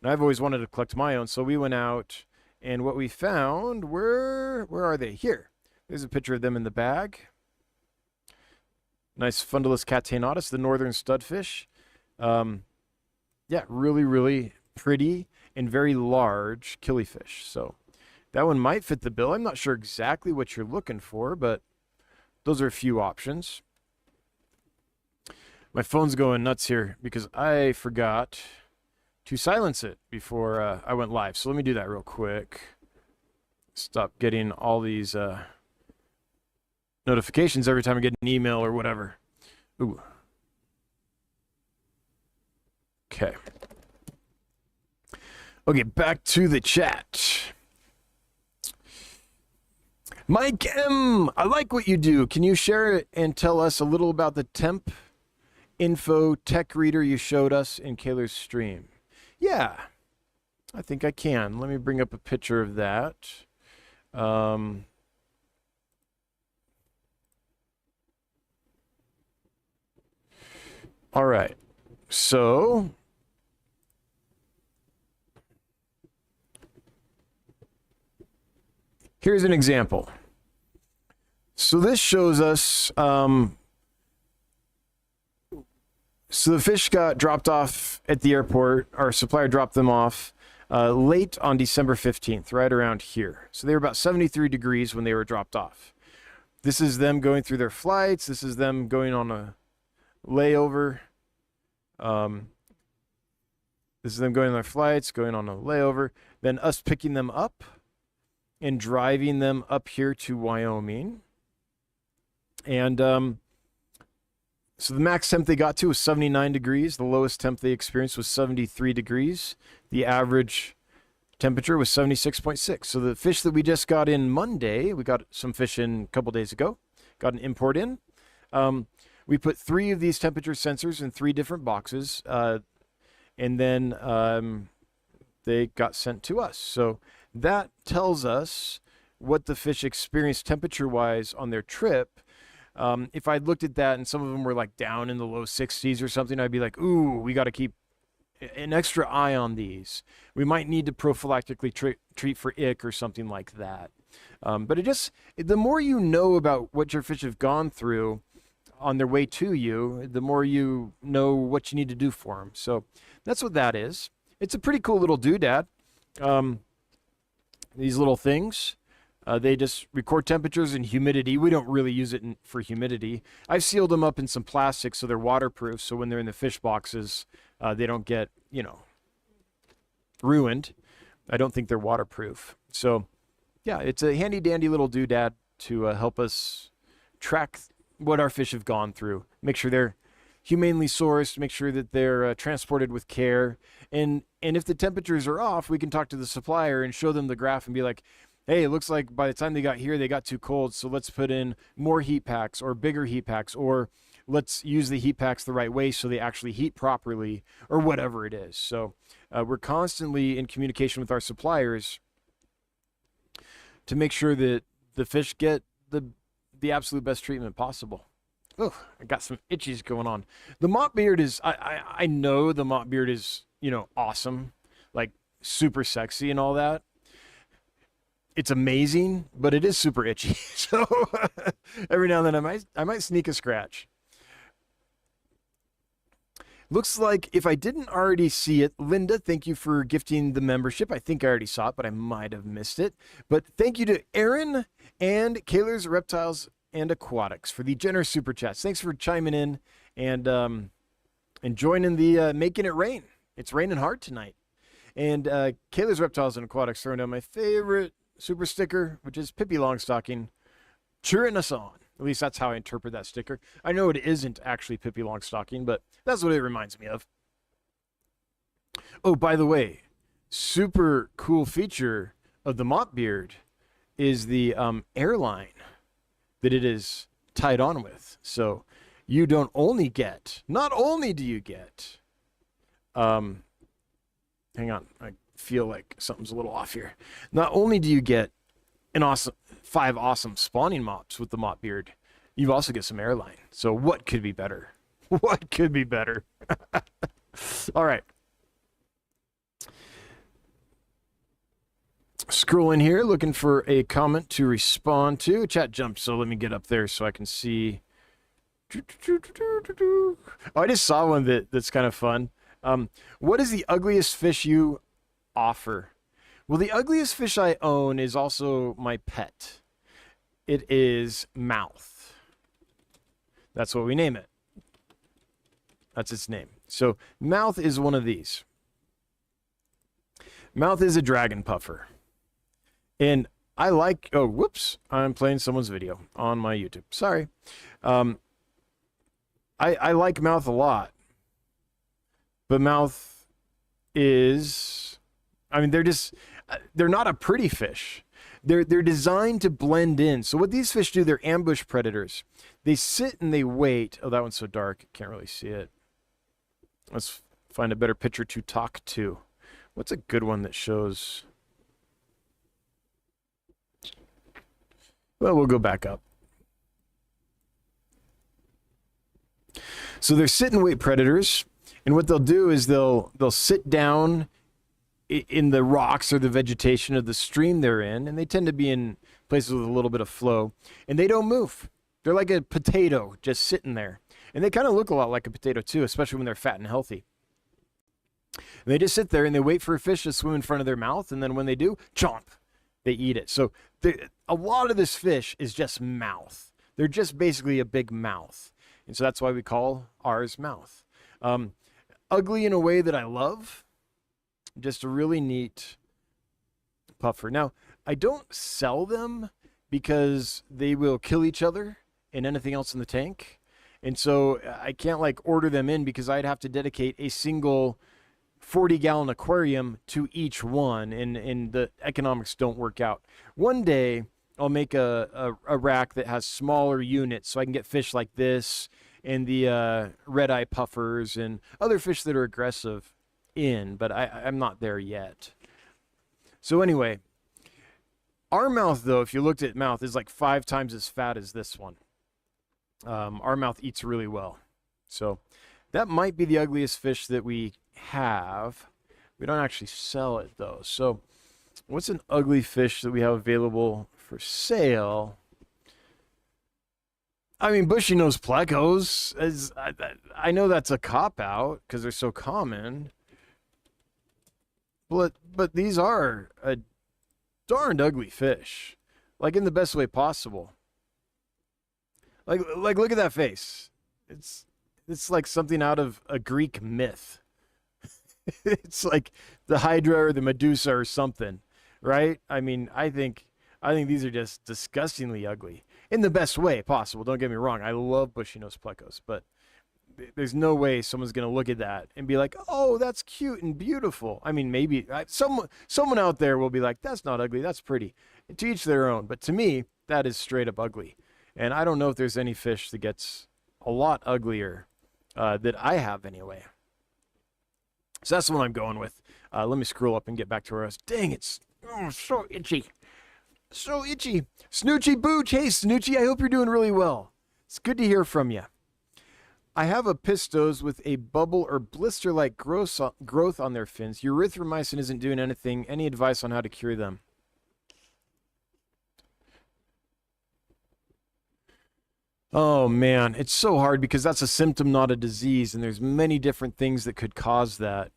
And I've always wanted to collect my own, so we went out, and what we found were, where are they? Here. There's a picture of them in the bag. Nice Fundulus catenatus, the northern studfish. Yeah, really, really pretty and very large killifish. So that one might fit the bill. I'm not sure exactly what you're looking for, but those are a few options. My phone's going nuts here because I forgot to silence it before I went live. So let me do that real quick. Stop getting all these notifications every time I get an email or whatever. Ooh. Okay. Okay, back to the chat. Mike M., I like what you do. Can you share and tell us a little about the temp info tech reader you showed us in Kaler's stream? Yeah, I think I can. Let me bring up a picture of that. All right, so here's an example. So this shows us So the fish got dropped off at the airport. Our supplier dropped them off late on December 15th, right around here. So they were about 73 degrees when they were dropped off. This is them going through their flights. This is them going on a layover. This is them going on their flights, going on a layover. Then us picking them up and driving them up here to Wyoming. And so the max temp they got to was 79 degrees. The lowest temp they experienced was 73 degrees. The average temperature was 76.6. So the fish that we just got in Monday, we got some fish in a couple days ago, got an import in. We put 3 of these temperature sensors in 3 different boxes, and then they got sent to us. So that tells us what the fish experienced temperature-wise on their trip. If I'd looked at that and some of them were like down in the low 60s or something, I'd be like, ooh, we got to keep an extra eye on these. We might need to prophylactically treat for ick or something like that. But the more you know about what your fish have gone through on their way to you, the more you know what you need to do for them. So that's what that is. It's a pretty cool little doodad. These little things. They just record temperatures and humidity. We don't really use it for humidity. I've sealed them up in some plastic so they're waterproof, so when they're in the fish boxes, they don't get, ruined. I don't think they're waterproof. So, yeah, it's a handy-dandy little doodad to help us track what our fish have gone through. Make sure they're humanely sourced, make sure that they're transported with care. And if the temperatures are off, we can talk to the supplier and show them the graph and be like, hey, it looks like by the time they got here, they got too cold, so let's put in more heat packs or bigger heat packs, or let's use the heat packs the right way so they actually heat properly, or whatever it is. So we're constantly in communication with our suppliers to make sure that the fish get the absolute best treatment possible. Oh, I got some itchies going on. The mopbeard is, I know the mopbeard is, awesome, like super sexy and all that. It's amazing, but it is super itchy. So every now and then I might sneak a scratch. Looks like if I didn't already see it, Linda, thank you for gifting the membership. I think I already saw it, but I might have missed it. But thank you to Aaron and Kaler's Reptiles and Aquatics for the generous super chats. Thanks for chiming in and joining the making it rain. It's raining hard tonight. And Kaler's Reptiles and Aquatics throwing down my favorite super sticker, which is Pippi Longstocking cheering us on. At least that's how I interpret that sticker. I know it isn't actually Pippi Longstocking, but that's what it reminds me of. Oh, by the way, super cool feature of the mopbeard is the airline that it is tied on with. So you don't only get, not only do you get, hang on, I feel like something's a little off here. Not only do you get an awesome 5 awesome spawning mops with the mopbeard, you also get some airline. So what could be better? What could be better? All right. Scrolling here, looking for a comment to respond to. Chat jumped, so let me get up there so I can see. Oh, I just saw one that's kind of fun. What is the ugliest fish you offer? Well, the ugliest fish I own is also my pet. It is Mouth. That's what we name it. That's its name. So Mouth is one of these. Mouth is a dragon puffer. And I like, oh, whoops, I'm playing someone's video on my YouTube. Sorry. I like Mouth a lot. But Mouth is, I mean, they're not a pretty fish. They're designed to blend in. So what these fish do, they're ambush predators. They sit and they wait. Oh, that one's so dark. Can't really see it. Let's find a better picture to talk to. What's a good one that shows? Well, we'll go back up. So they're sit and wait predators. And what they'll do is they'll sit down in the rocks or the vegetation of the stream they're in, and they tend to be in places with a little bit of flow, and they don't move. They're like a potato just sitting there. And they kind of look a lot like a potato too, especially when they're fat and healthy. And they just sit there and they wait for a fish to swim in front of their mouth, and then when they do, chomp, they eat it. So a lot of this fish is just mouth. They're just basically a big mouth. And so that's why we call ours mouth. Ugly in a way that I love. Just a really neat puffer. Now, I don't sell them because they will kill each other and anything else in the tank. And so I can't like order them in because I'd have to dedicate a single 40-gallon aquarium to each one, and the economics don't work out. One day I'll make a rack that has smaller units so I can get fish like this and the red-eye puffers and other fish that are aggressive in, but I'm not there yet. So anyway, our mouth, though, if you looked at mouth, is like 5 times as fat as this one. Our mouth eats really well. So that might be the ugliest fish that we have. We don't actually sell it, though. So what's an ugly fish that we have available for sale? I mean, bushy-nosed plecos. I know that's a cop-out because they're so common. But these are a darned ugly fish. Like, in the best way possible. Like look at that face. It's like something out of a Greek myth. It's like the Hydra or the Medusa or something, right? I mean, I think these are just disgustingly ugly in the best way possible. Don't get me wrong. I love bushy-nosed plecos, but there's no way someone's going to look at that and be like, "Oh, that's cute and beautiful." I mean, maybe someone out there will be like, "That's not ugly. That's pretty." And to each their own. But to me, that is straight up ugly. And I don't know if there's any fish that gets a lot uglier that I have anyway. So that's the one I'm going with. Let me scroll up and get back to where I was. Dang, it's so itchy. So itchy. Snoochie Booch. Hey, Snoochie, I hope you're doing really well. It's good to hear from you. I have a pistos with a bubble or blister-like growth on their fins. Erythromycin isn't doing anything. Any advice on how to cure them? Oh, man, it's so hard because that's a symptom, not a disease, and there's many different things that could cause that.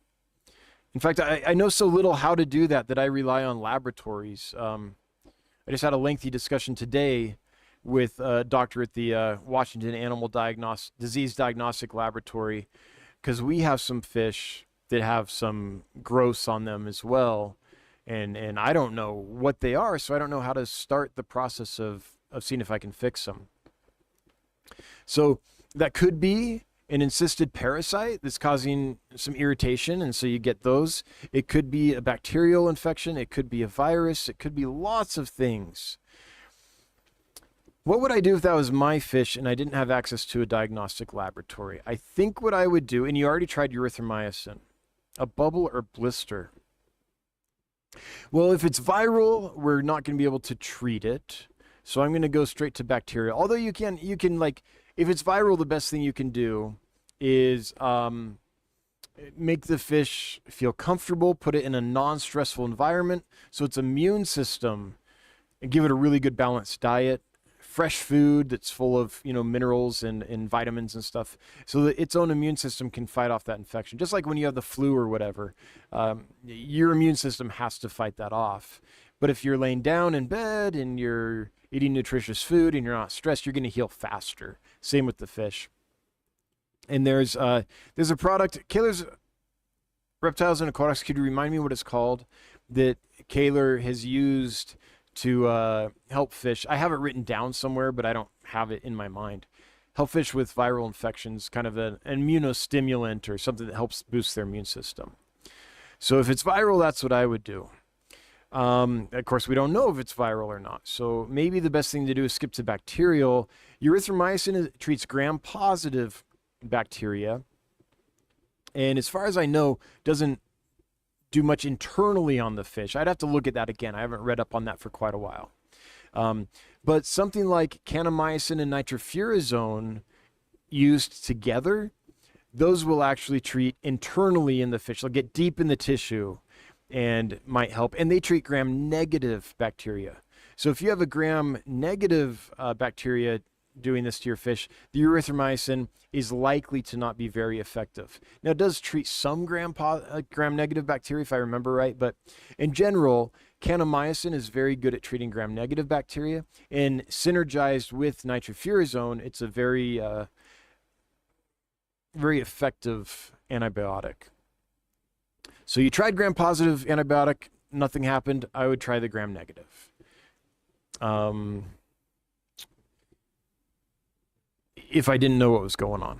In fact, I know so little how to do that I rely on laboratories. I just had a lengthy discussion today with a doctor at the Washington Animal Disease Diagnostic Laboratory, because we have some fish that have some growths on them as well, and I don't know what they are, so I don't know how to start the process of seeing if I can fix them. So that could be an encysted parasite that's causing some irritation, and so you get those. It could be a bacterial infection. It could be a virus. It could be lots of things. What would I do if that was my fish and I didn't have access to a diagnostic laboratory? I think what I would do, and you already tried erythromycin, a bubble or blister. Well, if it's viral, we're not going to be able to treat it. So I'm going to go straight to bacteria. Although you can like, if it's viral, the best thing you can do is make the fish feel comfortable, put it in a non-stressful environment so its immune system, and give it a really good balanced diet, fresh food that's full of, minerals and vitamins and stuff, so that its own immune system can fight off that infection. Just like when you have the flu or whatever, your immune system has to fight that off. But if you're laying down in bed and you're eating nutritious food and you're not stressed, you're going to heal faster. Same with the fish. And there's a product, Kaler's Reptiles and Aquatics, could you remind me what it's called, that Kaler has used to help fish? I have it written down somewhere, but I don't have it in my mind. Help fish with viral infections, kind of an immunostimulant or something that helps boost their immune system. So if it's viral, that's what I would do. Of course, we don't know if it's viral or not. So maybe the best thing to do is skip to bacterial. Erythromycin treats gram-positive bacteria. And as far as I know, doesn't do much internally on the fish. I'd have to look at that again. I haven't read up on that for quite a while. But something like kanamycin and nitrofurazone used together, those will actually treat internally in the fish. They'll get deep in the tissue and might help. And they treat gram-negative bacteria. So if you have a gram-negative bacteria doing this to your fish, the erythromycin is likely to not be very effective. Now, it does treat some gram-negative bacteria, if I remember right, but in general, kanamycin is very good at treating gram-negative bacteria, and synergized with nitrofurazone, it's a very, very effective antibiotic. So you tried gram-positive antibiotic, nothing happened. I would try the gram-negative. If I didn't know what was going on.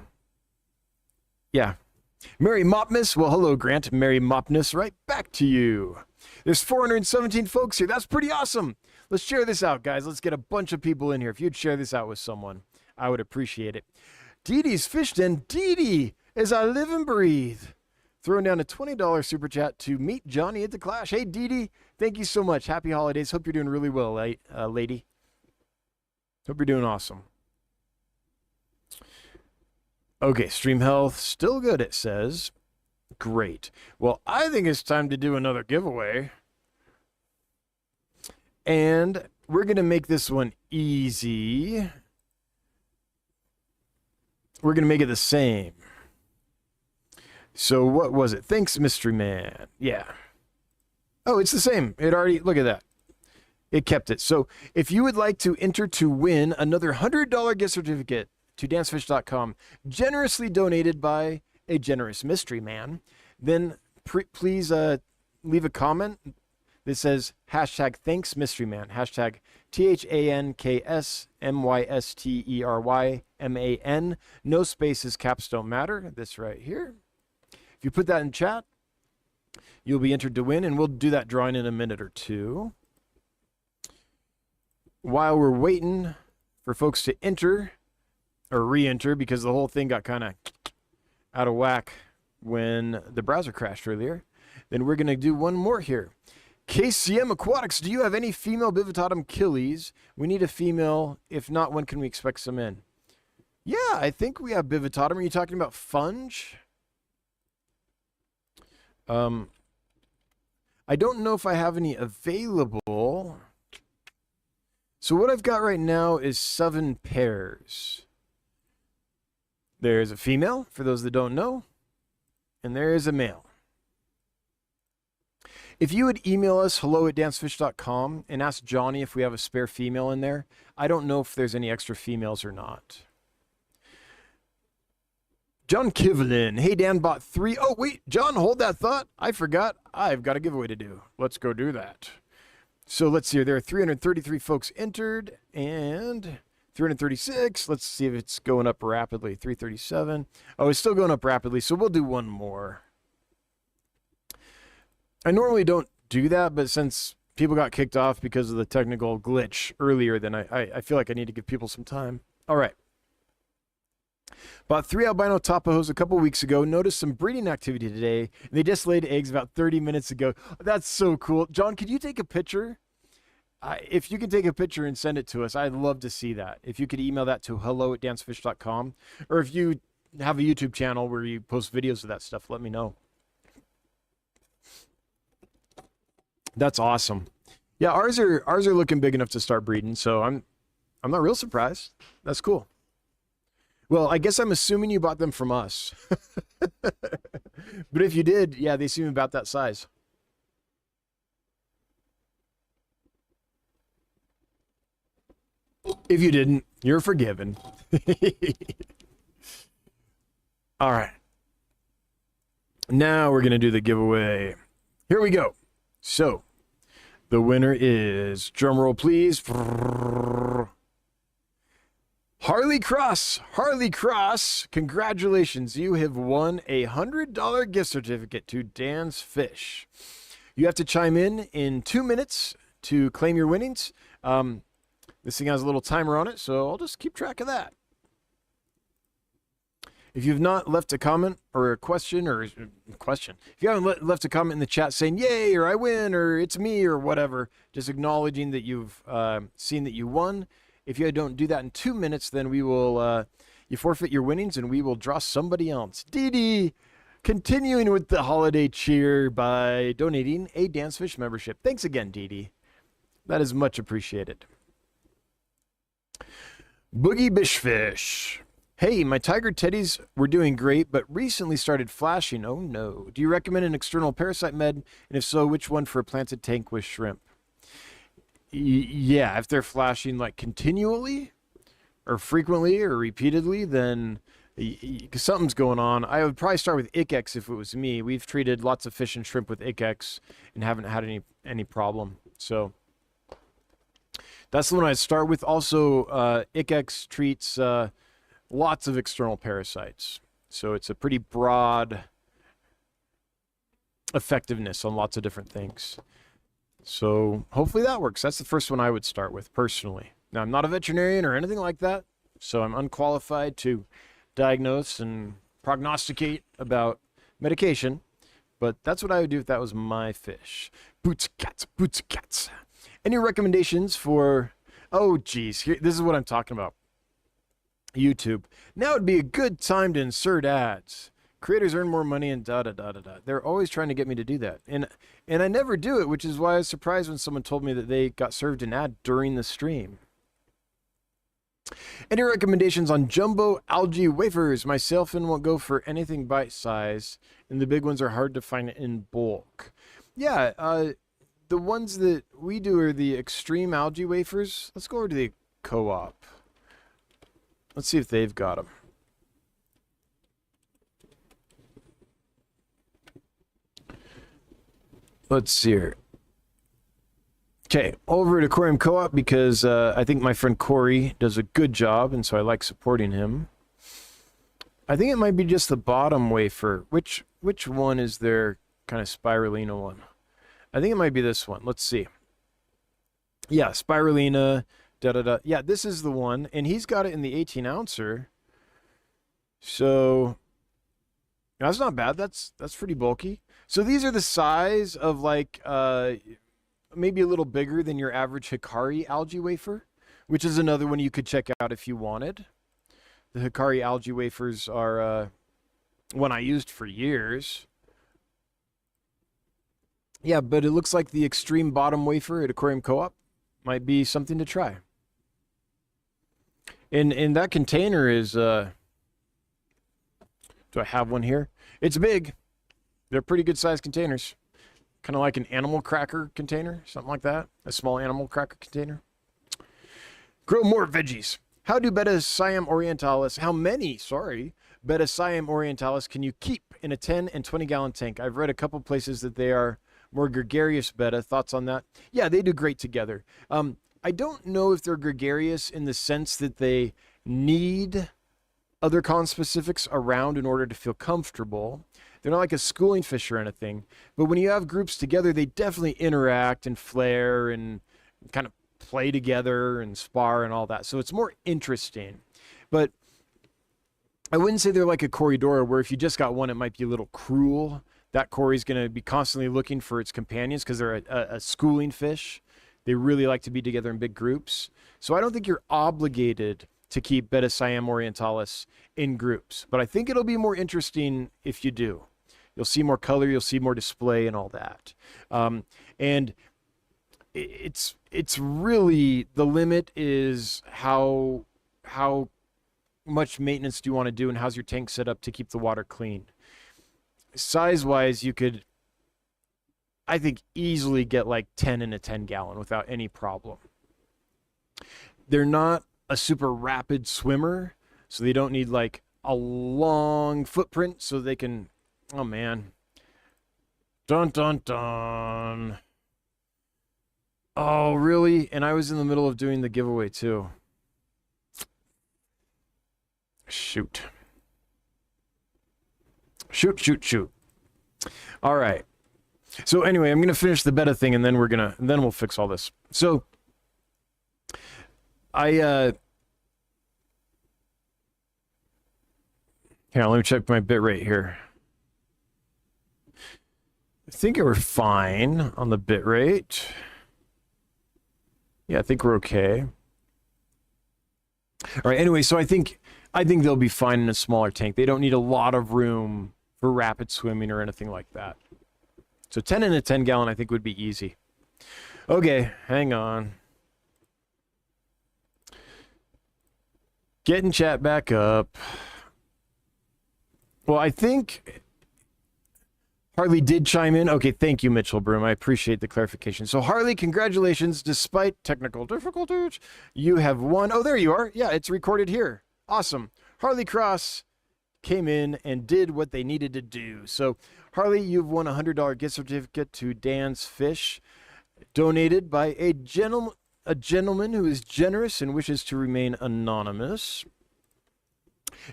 Yeah. Mary Mopness. Well, hello, Grant. Mary Mopness, right back to you. There's 417 folks here. That's pretty awesome. Let's share this out, guys. Let's get a bunch of people in here. If you'd share this out with someone, I would appreciate it. Dee Dee's Fish Den. Dee Dee, as I live and breathe. Throwing down a $20 super chat to meet Johnny at the Clash. Hey, Dee Dee, thank you so much. Happy holidays. Hope you're doing really well, lady. Hope you're doing awesome. Okay, stream health, still good, it says. Great. Well, I think it's time to do another giveaway. And we're going to make this one easy. We're going to make it the same. So what was it? Thanks, Mystery Man. Yeah. Oh, it's the same. It already, look at that. It kept it. So if you would like to enter to win another $100 gift certificate to dancefish.com, generously donated by a generous mystery man, then please leave a comment that says hashtag thanks mystery man, hashtag THANKSMYSTERYMAN. No spaces, caps don't matter. This right here. If you put that in chat, you'll be entered to win, and we'll do that drawing in a minute or two. While we're waiting for folks to enter or re-enter, because the whole thing got kind of out of whack when the browser crashed earlier, then we're going to do one more here. KCM Aquatics, do you have any female Bivitatum killies? We need a female. If not, when can we expect some in? Yeah, I think we have Bivitatum. Are you talking about Funge? I don't know if I have any available. So what I've got right now is 7 pairs. There's a female, for those that don't know, and there is a male. If you would email us, hello@dancefish.com, and ask Johnny if we have a spare female in there. I don't know if there's any extra females or not. John Kivlin. Hey, Dan bought 3. Oh, wait, John, hold that thought. I forgot. I've got a giveaway to do. Let's go do that. So let's see. There are 333 folks entered and 336. Let's see if it's going up rapidly. 337. Oh, it's still going up rapidly. So we'll do one more. I normally don't do that, but since people got kicked off because of the technical glitch earlier, then I feel like I need to give people some time. All right. Bought 3 albino tapajos a couple weeks ago. Noticed some breeding activity today. And they just laid eggs about 30 minutes ago. That's so cool. John, could you take a picture? If you can take a picture and send it to us, I'd love to see that. If you could email that to hello@dancefish.com. Or if you have a YouTube channel where you post videos of that stuff, let me know. That's awesome. Yeah, ours are looking big enough to start breeding, so I'm not real surprised. That's cool. Well, I guess I'm assuming you bought them from us. But if you did, yeah, they seem about that size. If you didn't, you're forgiven. All right. Now we're going to do the giveaway. Here we go. So, the winner is, drumroll please, Harley Cross. Harley Cross, congratulations. You have won a $100 gift certificate to Dan's Fish. You have to chime in 2 minutes to claim your winnings. This thing has a little timer on it, so I'll just keep track of that. If you've not left a comment or a question, if you haven't left a comment in the chat saying, yay, or I win, or it's me, or whatever, just acknowledging that you've seen that you won. If you don't do that in 2 minutes, then we will, you forfeit your winnings and we will draw somebody else. Dee Dee, continuing with the holiday cheer by donating a Dan's Fish membership. Thanks again, Dee Dee. That is much appreciated. Boogie Bishfish. Hey, my tiger teddies were doing great, but recently started flashing. Oh no. Do you recommend an external parasite med? And if so, which one for a planted tank with shrimp? Yeah, if they're flashing like continually or frequently or repeatedly, then something's going on. I would probably start with Icex if it was me. We've treated lots of fish and shrimp with Icex and haven't had any problem. So that's the one I'd start with. Also, Icex treats lots of external parasites. So it's a pretty broad effectiveness on lots of different things. So hopefully that works. That's the first one I would start with personally. Now, I'm not a veterinarian or anything like that, so I'm unqualified to diagnose and prognosticate about medication, but that's what I would do if that was my fish. Boots cats. Any recommendations for, oh geez, this is what I'm talking about. YouTube. Now would be a good time to insert ads. Creators earn more money and da-da-da-da-da. They're always trying to get me to do that. And I never do it, which is why I was surprised when someone told me that they got served an ad during the stream. Any recommendations on jumbo algae wafers? My sailfin won't go for anything bite size, and the big ones are hard to find in bulk. Yeah, the ones that we do are the extreme algae wafers. Let's go over to the Co-op. Let's see if they've got them. Let's see here. Okay, over at Aquarium Co-op because I think my friend Corey does a good job, and so I like supporting him. I think it might be just the bottom wafer. Which one is their kind of spirulina one? I think it might be this one. Let's see. Yeah, spirulina, da-da-da. Yeah, this is the one, and he's got it in the 18-ouncer. So that's not bad. That's pretty bulky. So these are the size of like maybe a little bigger than your average Hikari algae wafer, which is another one you could check out if you wanted. The Hikari algae wafers are one I used for years. Yeah, but it looks like the extreme bottom wafer at Aquarium Co-op might be something to try. And that container is, do I have one here? It's big. They're pretty good sized containers. Kind of like an animal cracker container, something like that. A small animal cracker container. Grow more veggies. How do Beta Siam orientalis, how many, Beta Siam orientalis can you keep in a 10 and 20 gallon tank? I've read a couple places that they are more gregarious beta. Thoughts on that? Yeah, they do great together. I don't know if they're gregarious in the sense that they need other conspecifics around in order to feel comfortable. They're not like a schooling fish or anything, but when you have groups together, they definitely interact and flare and kind of play together and spar and all that. So it's more interesting, but I wouldn't say they're like a Corydora where if you just got one, it might be a little cruel. That Cory's going to be constantly looking for its companions because they're a schooling fish. They really like to be together in big groups. So I don't think you're obligated to keep Beta Siam orientalis in groups, but I think it'll be more interesting if you do. You'll see more color, you'll see more display and all that. And it's really, the limit is how much maintenance do you want to do and how's your tank set up to keep the water clean. Size-wise, you could, I think, easily get like 10 in a 10 gallon without any problem. They're not a super rapid swimmer, so they don't need like a long footprint so they can, oh man. Dun dun dun. Oh, really? And I was in the middle of doing the giveaway too. Shoot. Shoot. All right. So anyway, I'm going to finish the beta thing and then we'll fix all this. So here, let me check my bit rate here. I think we're fine on the bit rate. Yeah, I think we're okay. All right, anyway, so I think they'll be fine in a smaller tank. They don't need a lot of room for rapid swimming or anything like that. So 10 in a 10 gallon I think would be easy. Okay, hang on. Getting chat back up. Well, I think Harley did chime in. Okay, thank you, Mitchell Broom. I appreciate the clarification. So, Harley, congratulations. Despite technical difficulties, you have won. Oh, there you are. Yeah, it's recorded here. Awesome. Harley Cross came in and did what they needed to do. So, Harley, you've won a $100 gift certificate to Dan's Fish, donated by a gentleman who is generous and wishes to remain anonymous.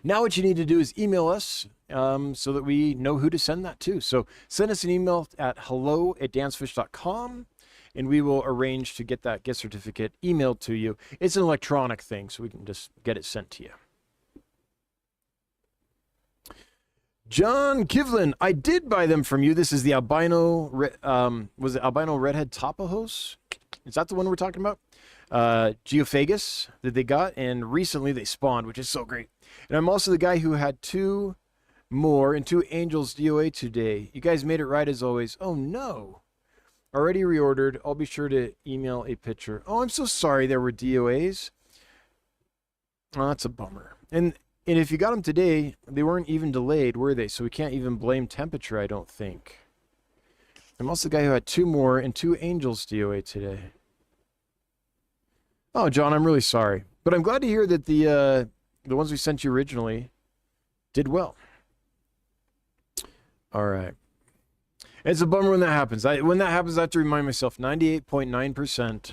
Now what you need to do is email us so that we know who to send that to. So send us an email at hello@dansfish.com and we will arrange to get that gift certificate emailed to you. It's an electronic thing, so we can just get it sent to you. John Kivlin, I did buy them from you. This is the albino, was it albino redhead Tapajos? Is that the one we're talking about? Geophagus that they got, and recently they spawned, which is so great. And I'm also the guy who had 2 more and 2 angels DOA today. You guys made it right as always. Oh no. Already reordered. I'll be sure to email a picture. Oh, I'm so sorry there were DOAs. Oh, that's a bummer. And if you got them today, they weren't even delayed, were they? So we can't even blame temperature, I don't think. I'm also the guy who had 2 more and 2 angels DOA today. Oh, John, I'm really sorry. But I'm glad to hear that the ones we sent you originally did well. All right. It's a bummer when that happens. When that happens, I have to remind myself, 98.9%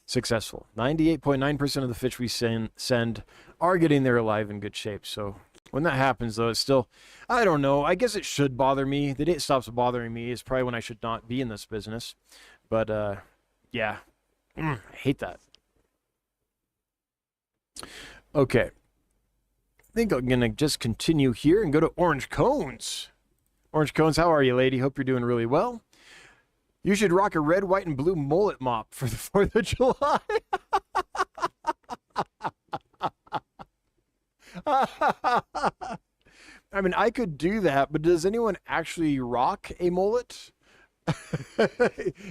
successful. 98.9% of the fish we send are getting there alive in good shape. So when that happens, though, it's still, I don't know. I guess it should bother me. The day it stops bothering me is probably when I should not be in this business. But, yeah, I hate that. Okay. I think I'm going to just continue here and go to Orange Cones. Orange Cones, how are you, lady? Hope you're doing really well. You should rock a red, white, and blue mullet mop for the 4th of July. I mean, I could do that, but does anyone actually rock a mullet?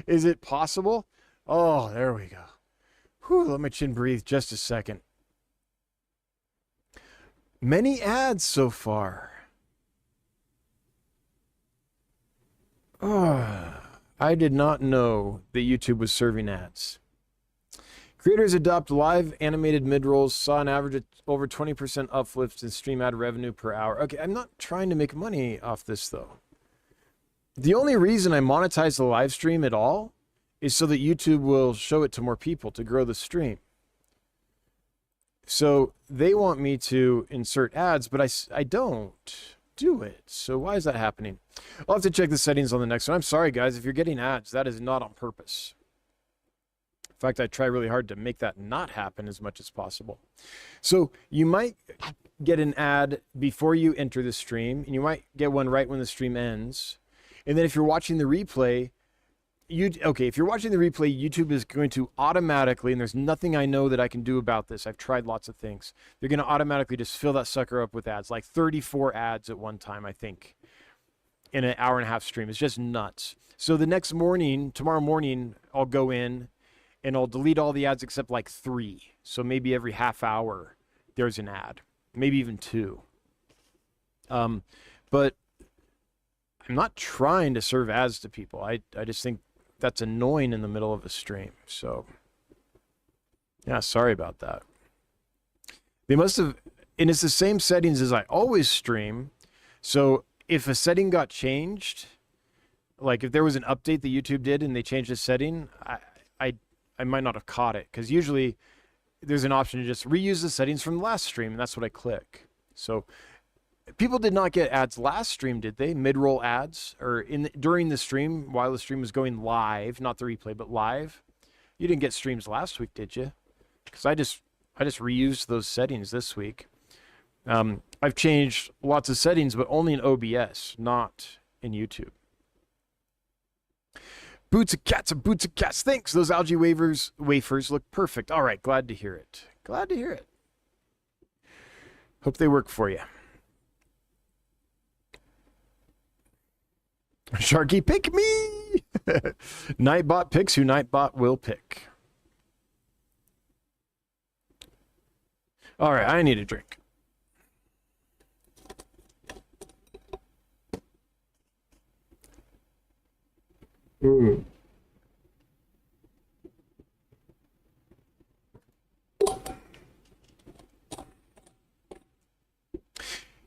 Is it possible? Oh, there we go. Whew, let my chin breathe just a second. Many ads so far. Oh, I did not know that YouTube was serving ads. Creators adopt live animated mid-rolls, saw an average of over 20% uplift in stream ad revenue per hour. Okay, I'm not trying to make money off this, though. The only reason I monetize the live stream at all is so that YouTube will show it to more people to grow the stream. So they want me to insert ads, but I don't do it. So why is that happening? I'll have to check the settings on the next one. I'm sorry, guys. If you're getting ads, that is not on purpose. In fact, I try really hard to make that not happen as much as possible. So you might get an ad before you enter the stream, and you might get one right when the stream ends. And then if you're watching the replay, if you're watching the replay, YouTube is going to automatically, and there's nothing I know that I can do about this. I've tried lots of things. They're going to automatically just fill that sucker up with ads, like 34 ads at one time, I think, in an hour and a half stream. It's just nuts. So the next morning, tomorrow morning, I'll go in and I'll delete all the ads except like 3. So maybe every half hour there's an ad, maybe even 2. But I'm not trying to serve ads to people. I just think that's annoying in the middle of a stream. So, yeah, sorry about that. They must have, and it's the same settings as I always stream. So if a setting got changed, like if there was an update that YouTube did and they changed a setting, I might not have caught it, because usually there's an option to just reuse the settings from the last stream, and that's what I click. So people did not get ads last stream, did they? Mid-roll ads, or during the stream, while the stream was going live, not the replay, but live. You didn't get streams last week, did you? Because I just reused those settings this week. I've changed lots of settings, but only in OBS, not in YouTube. Boots of cats and boots of cats. Thanks. Those algae wafers look perfect. All right, glad to hear it. Glad to hear it. Hope they work for you. Sharky, pick me! Nightbot picks who Nightbot will pick. All right, I need a drink. Mm.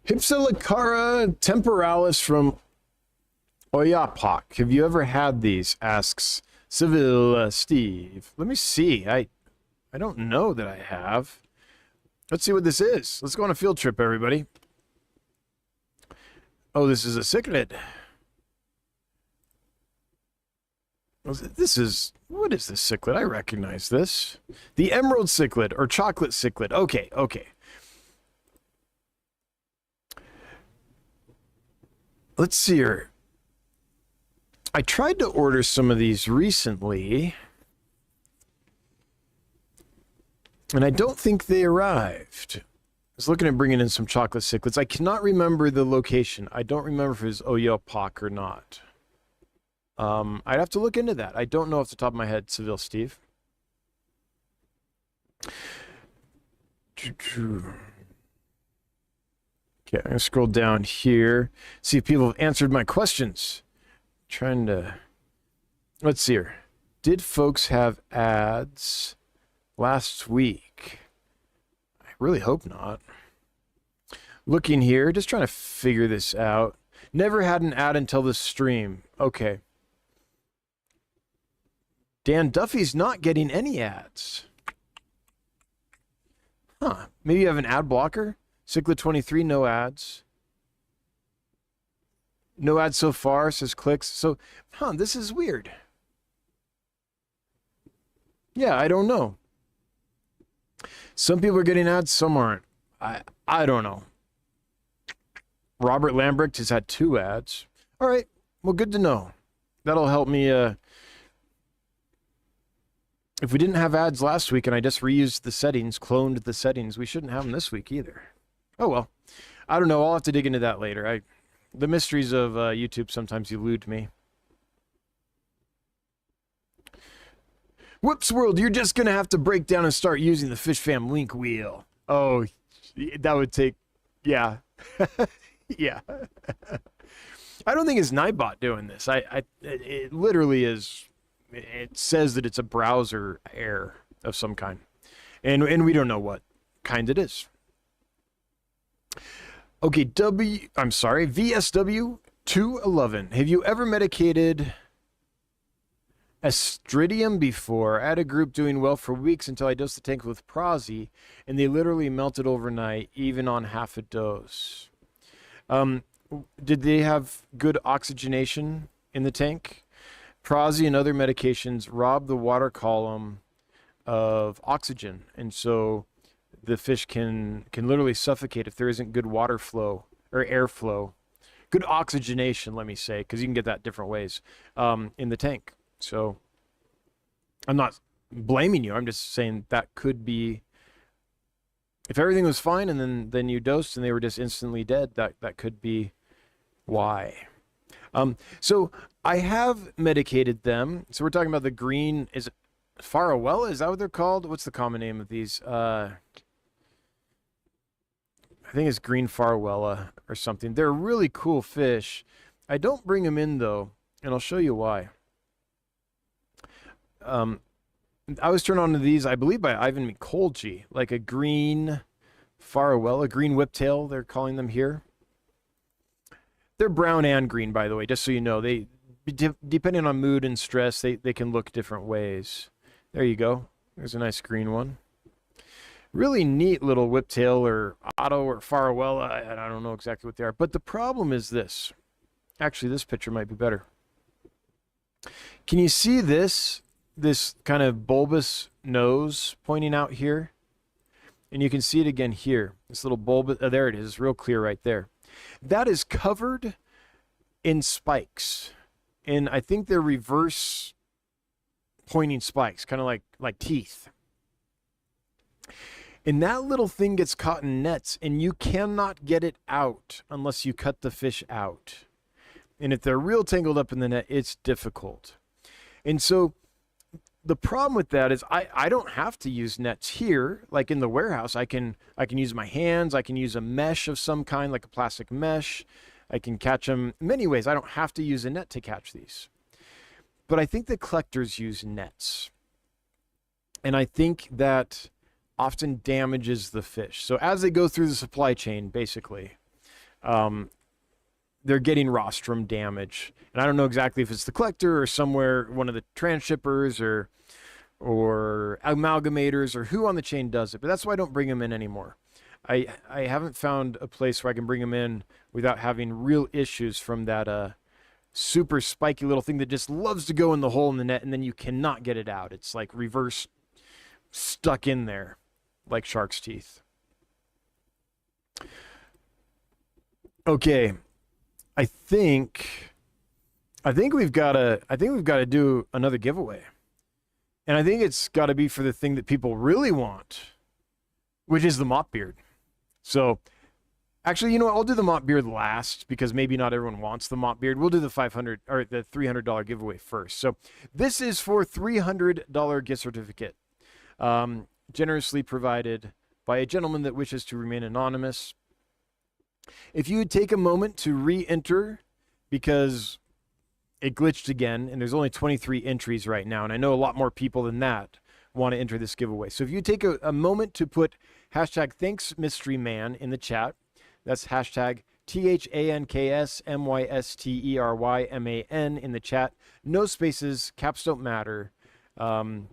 Hypsilicara temporalis from Oyapock. Have you ever had these? Asks Seville Steve. Let me see. I don't know that I have. Let's see what this is. Let's go on a field trip, everybody. Oh, this is a cichlid. This is, what is this cichlid? I recognize this. The emerald cichlid or chocolate cichlid. Okay, okay. Let's see here. I tried to order some of these recently, and I don't think they arrived. I was looking at bringing in some chocolate cichlids. I cannot remember the location. I don't remember if it was Oyopak or not. I'd have to look into that. I don't know off the top of my head, Seville Steve. Okay, I'm going to scroll down here, see if people have answered my questions. Trying to, let's see here. Did folks have ads last week? I really hope not. Looking here, just trying to figure this out. Never had an ad until this stream. Okay. Dan Duffy's not getting any ads. Huh. Maybe you have an ad blocker? Cichlid 23, no ads. No ads so far, says clicks. So, this is weird. Yeah, I don't know. Some people are getting ads, some aren't. I don't know. Robert Lambrecht has had 2 ads. All right, well, good to know. That'll help me. If we didn't have ads last week and I just reused the settings, cloned the settings, we shouldn't have them this week either. Oh, well. I don't know. I'll have to dig into that later. The mysteries of YouTube sometimes elude me. Whoops, world, you're just going to have to break down and start using the Fish Fam link wheel. Oh, that would take, yeah. Yeah. I don't think it's Nightbot doing this. It literally is, it says that it's a browser error of some kind. And we don't know what kind it is. Okay, VSW 211. Have you ever medicated Astridium before? I had a group doing well for weeks until I dosed the tank with Prazi, and they literally melted overnight, even on half a dose. Did they have good oxygenation in the tank? Prazi and other medications rob the water column of oxygen, and so the fish can literally suffocate if there isn't good water flow or airflow, good oxygenation, let me say, because you can get that different ways in the tank. So I'm not blaming you. I'm just saying that could be, if everything was fine and then you dosed and they were just instantly dead, that could be why. So I have medicated them. So we're talking about the green, is it Farawella? Is that what they're called? What's the common name of these? I think it's green Farawella or something. They're really cool fish. I don't bring them in though, and I'll show you why. I was turned on to these, I believe, by Ivan Mikolji, like a green Farawella, green whiptail, they're calling them here. They're brown and green, by the way, just so you know. They, depending on mood and stress, they can look different ways. There you go. There's a nice green one. Really neat little whiptail or otto or Farawella. I don't know exactly what they are. But the problem is this. Actually, this picture might be better. Can you see this kind of bulbous nose pointing out here? And you can see it again here. This little bulbous, there it is. It's real clear right there. That is covered in spikes. And I think they're reverse pointing spikes, kind of like teeth. And that little thing gets caught in nets, and you cannot get it out unless you cut the fish out. And if they're real tangled up in the net, it's difficult. And so the problem with that is I don't have to use nets here. Like in the warehouse, I can use my hands. I can use a mesh of some kind, like a plastic mesh. I can catch them many ways. I don't have to use a net to catch these. But I think the collectors use nets. And I think that often damages the fish. So as they go through the supply chain, basically, they're getting rostrum damage. And I don't know exactly if it's the collector or somewhere, one of the transshippers or amalgamators or who on the chain does it. But that's why I don't bring them in anymore. I haven't found a place where I can bring them in without having real issues from that super spiky little thing that just loves to go in the hole in the net, and then you cannot get it out. It's like reverse stuck in there like shark's teeth. Okay. I think we've got to do another giveaway. And I think it's got to be for the thing that people really want, which is the mop beard. So actually, you know what? I'll do the mop beard last because maybe not everyone wants the mop beard. We'll do the $500 or the $300 giveaway first. So this is for $300 gift certificate, generously provided by a gentleman that wishes to remain anonymous. If you would take a moment to re-enter, because it glitched again, and there's only 23 entries right now, and I know a lot more people than that want to enter this giveaway. So if you take a moment to put hashtag Thanks Mystery Man in the chat, that's hashtag THANKSMYSTERYMAN in the chat. No spaces, caps don't matter, to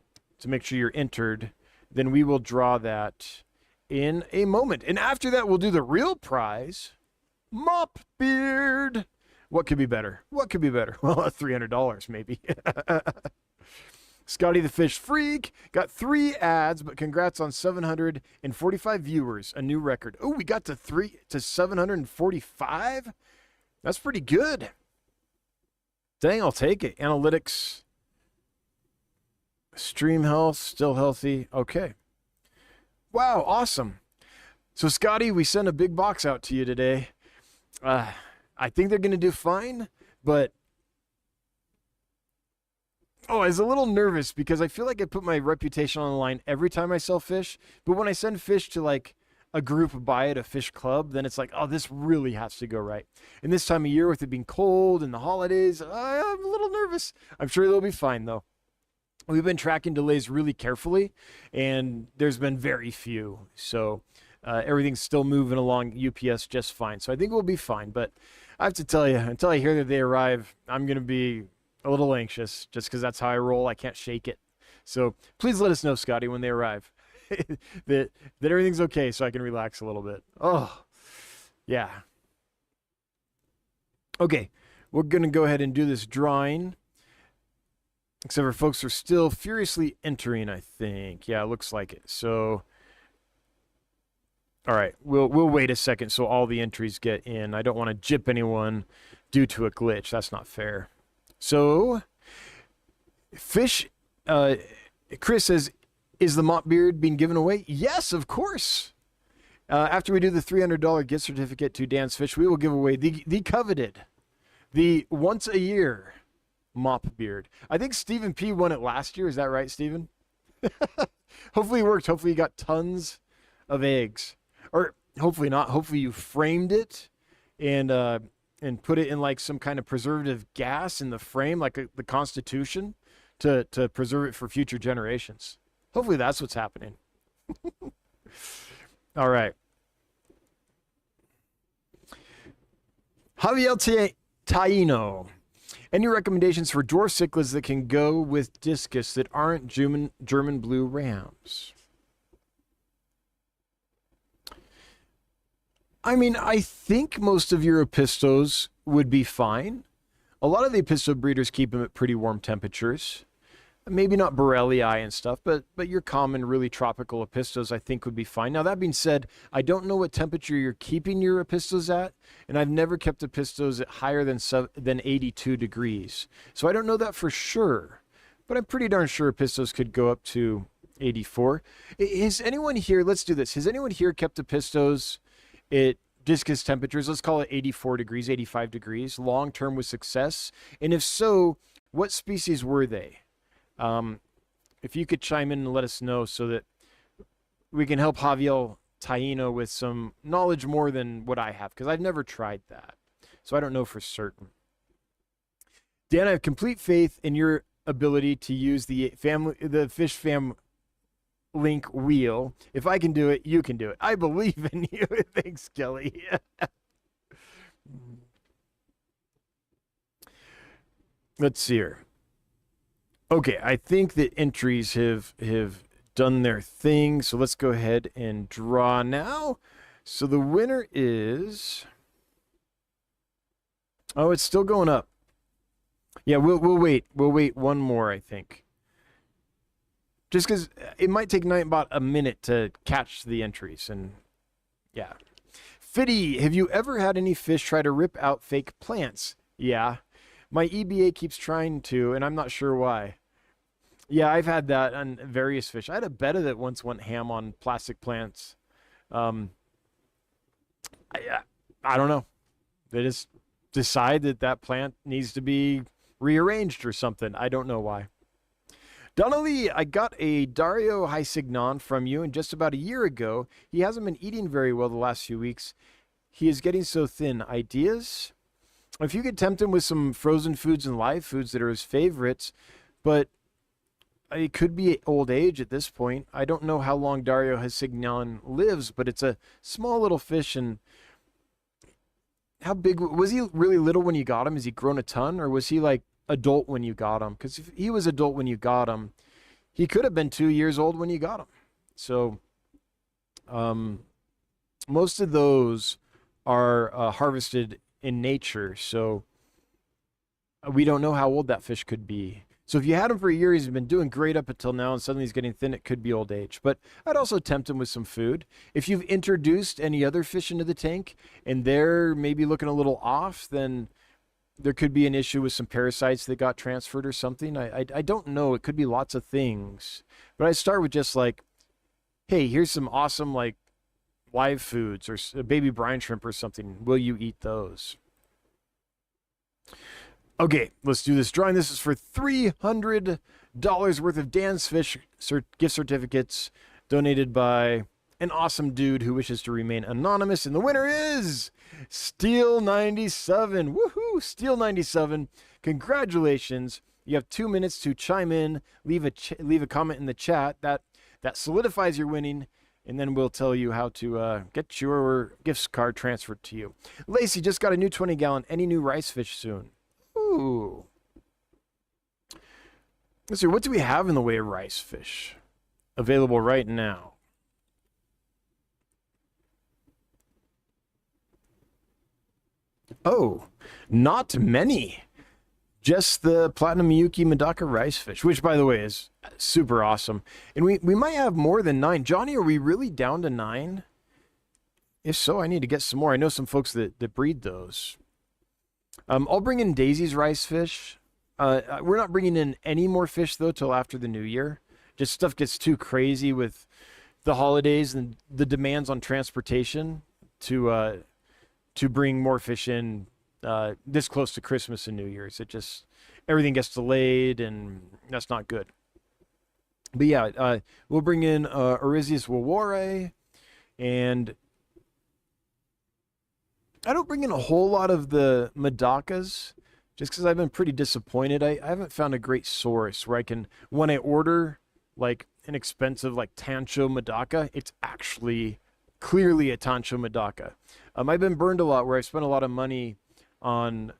make sure you're entered. Then we will draw that in a moment. And after that, we'll do the real prize, mop beard. What could be better? What could be better? Well, $300 maybe. Scotty the Fish Freak got 3 ads, but congrats on 745 viewers, a new record. Oh, we got to 745? That's pretty good. Dang, I'll take it. Analytics, stream health, still healthy. Okay. Wow, awesome. So, Scotty, we sent a big box out to you today. I think they're going to do fine, but I was a little nervous because I feel like I put my reputation on the line every time I sell fish. But when I send fish to like a group buy at a fish club, then it's like, oh, this really has to go right. And this time of year with it being cold and the holidays, I'm a little nervous. I'm sure they'll be fine, though. We've been tracking delays really carefully, and there's been very few. So everything's still moving along UPS just fine. So I think we'll be fine. But I have to tell you, until I hear that they arrive, I'm going to be a little anxious just because that's how I roll. I can't shake it. So please let us know, Scotty, when they arrive that everything's okay so I can relax a little bit. Oh, yeah. Okay, we're going to go ahead and do this drawing. Except for folks are still furiously entering, I think. Yeah, it looks like it. So, all right, we'll wait a second so all the entries get in. I don't want to jip anyone due to a glitch. That's not fair. So, Fish, Chris says, is the mop beard being given away? Yes, of course. After we do the $300 gift certificate to Dan's Fish, we will give away the coveted, the once a year mop beard. I think Stephen P won it last year. Is that right, Stephen? Hopefully it worked. Hopefully you got tons of eggs. Or hopefully not. Hopefully you framed it and put it in like some kind of preservative gas in the frame, like the Constitution, to preserve it for future generations. Hopefully that's what's happening. All right. Javier Taino. Any recommendations for dwarf cichlids that can go with discus that aren't German blue rams? I mean, I think most of your epistos would be fine. A lot of the episto breeders keep them at pretty warm temperatures. Maybe not Borellii and stuff, but your common, really tropical epistos, I think, would be fine. Now, that being said, I don't know what temperature you're keeping your epistos at, and I've never kept epistos at higher than 82 degrees. So I don't know that for sure, but I'm pretty darn sure epistos could go up to 84. Has anyone here, let's do this, has anyone here kept epistos at discus temperatures, let's call it 84 degrees, 85 degrees, long-term with success? And if so, what species were they? if you could chime in and let us know so that we can help Javier Taino with some knowledge more than what I have, because I've never tried that. So I don't know for certain. Dan, I have complete faith in your ability to use the fish fam link wheel. If I can do it, you can do it. I believe in you. Thanks, Kelly. Let's see here. Okay, I think the entries have done their thing, so let's go ahead and draw now. So the winner is... Oh, it's still going up. Yeah, we'll wait. We'll wait one more, I think. Just because it might take about a minute to catch the entries, and yeah. Fitty, have you ever had any fish try to rip out fake plants? Yeah. My EBA keeps trying to, and I'm not sure why. Yeah, I've had that on various fish. I had a betta that once went ham on plastic plants. I don't know. They just decide that plant needs to be rearranged or something. I don't know why. Donnelly, I got a Dario Hysignon from you, and just about a year ago. He hasn't been eating very well the last few weeks. He is getting so thin. Ideas? If you could tempt him with some frozen foods and live foods that are his favorites, but it could be old age at this point. I don't know how long Dario Hysignon lives, but it's a small little fish. And how big was he? Really little when you got him? Has he grown a ton, or was he like adult when you got him? Because if he was adult when you got him, he could have been 2 years old when you got him. So most of those are harvested in nature, so we don't know how old that fish could be. So if you had him for a year, he's been doing great up until now, and suddenly he's getting thin, it could be old age. But I'd also tempt him with some food. If you've introduced any other fish into the tank and they're maybe looking a little off, then there could be an issue with some parasites that got transferred or something. I don't know. It could be lots of things. But I start with just like, hey, here's some awesome like live foods or baby brine shrimp or something. Will you eat those? Okay, let's do this drawing. This is for $300 worth of Dan's Fish gift certificates donated by an awesome dude who wishes to remain anonymous. And the winner is Steel97. Woohoo! Steel97. Congratulations. You have 2 minutes to chime in, leave a comment in the chat. That solidifies your winning, and then we'll tell you how to get your gift card transferred to you. Lacey just got a new 20-gallon. Any new rice fish soon? Ooh. Let's see, what do we have in the way of rice fish available right now? Oh, not many. Just the Platinum Miyuki Medaka rice fish, which, by the way, is super awesome. And we might have more than 9. Johnny, are we really down to 9? If so, I need to get some more. I know some folks that breed those. I'll bring in Daisy's rice fish. We're not bringing in any more fish, though, till after the new year. Just stuff gets too crazy with the holidays and the demands on transportation to bring more fish in this close to Christmas and New Year's. It just, everything gets delayed, and that's not good. But yeah, we'll bring in Oryzius waware, and I don't bring in a whole lot of the Medakas just because I've been pretty disappointed. I haven't found a great source where I can, when I order like an expensive like Tancho Medaka, it's actually clearly a Tancho Medaka. I've been burned a lot where I spent a lot of money on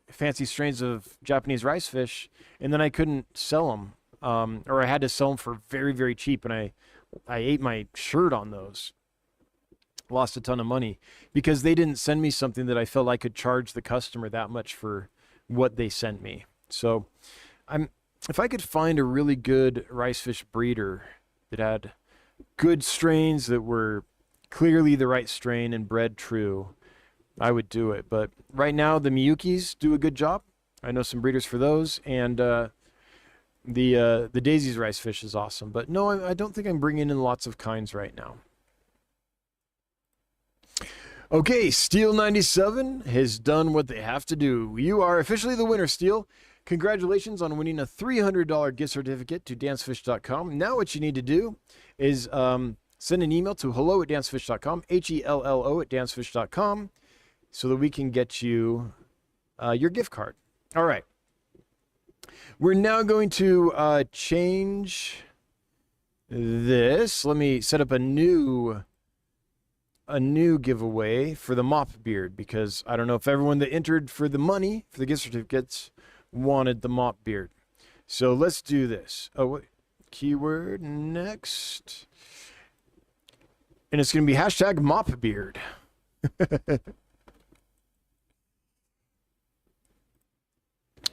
fancy strains of Japanese rice fish, and then I couldn't sell them, or I had to sell them for very, very cheap, and I ate my shirt on those. Lost a ton of money because they didn't send me something that I felt I could charge the customer that much for what they sent me. So if I could find a really good rice fish breeder that had good strains that were clearly the right strain and bred true, I would do it. But right now the Miyukis do a good job. I know some breeders for those, and the Daisy's rice fish is awesome. But no, I don't think I'm bringing in lots of kinds right now. Okay, Steel 97 has done what they have to do. You are officially the winner, Steel. Congratulations on winning a $300 gift certificate to dancefish.com. Now what you need to do is send an email to hello@dancefish.com, HELLO@dancefish.com, so that we can get you your gift card. All right. We're now going to change this. Let me set up a new giveaway for the mop beard, because I don't know if everyone that entered for the money for the gift certificates wanted the mop beard. So let's do this. Oh, what keyword next? And it's going to be hashtag mop beard.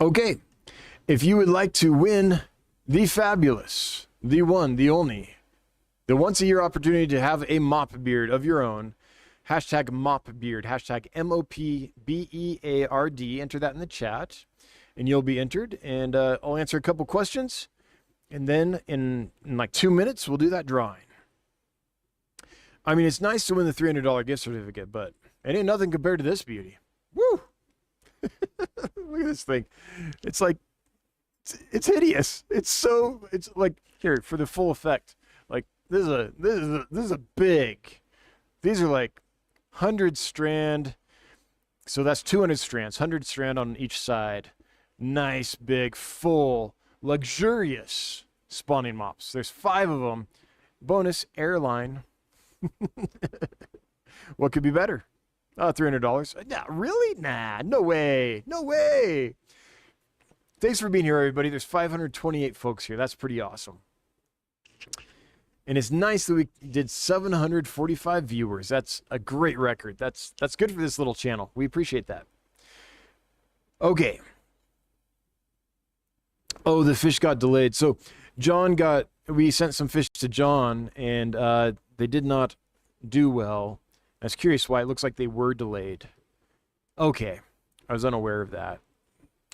Okay. If you would like to win the fabulous, the one, the only, the once-a-year opportunity to have a mop beard of your own, hashtag mop beard, hashtag MOPBEARD. Enter that in the chat, and you'll be entered. And I'll answer a couple questions, and then in like 2 minutes, we'll do that drawing. I mean, it's nice to win the $300 gift certificate, but it ain't nothing compared to this beauty. Woo! Look at this thing. It's like, it's hideous. It's like, here, for the full effect. Like, this is a big. These are like 100 strand. So that's 200 strands, 100 strand on each side. Nice, big, full, luxurious spawning mops. There's 5 of them. Bonus airline. What could be better? $300. Nah, really? Nah, no way. No way. Thanks for being here, everybody. There's 528 folks here. That's pretty awesome. And it's nice that we did 745 viewers. That's a great record. That's good for this little channel. We appreciate that. Okay. Oh, the fish got delayed. So we sent some fish to John, and they did not do well. I was curious why. It looks like they were delayed. Okay. I was unaware of that.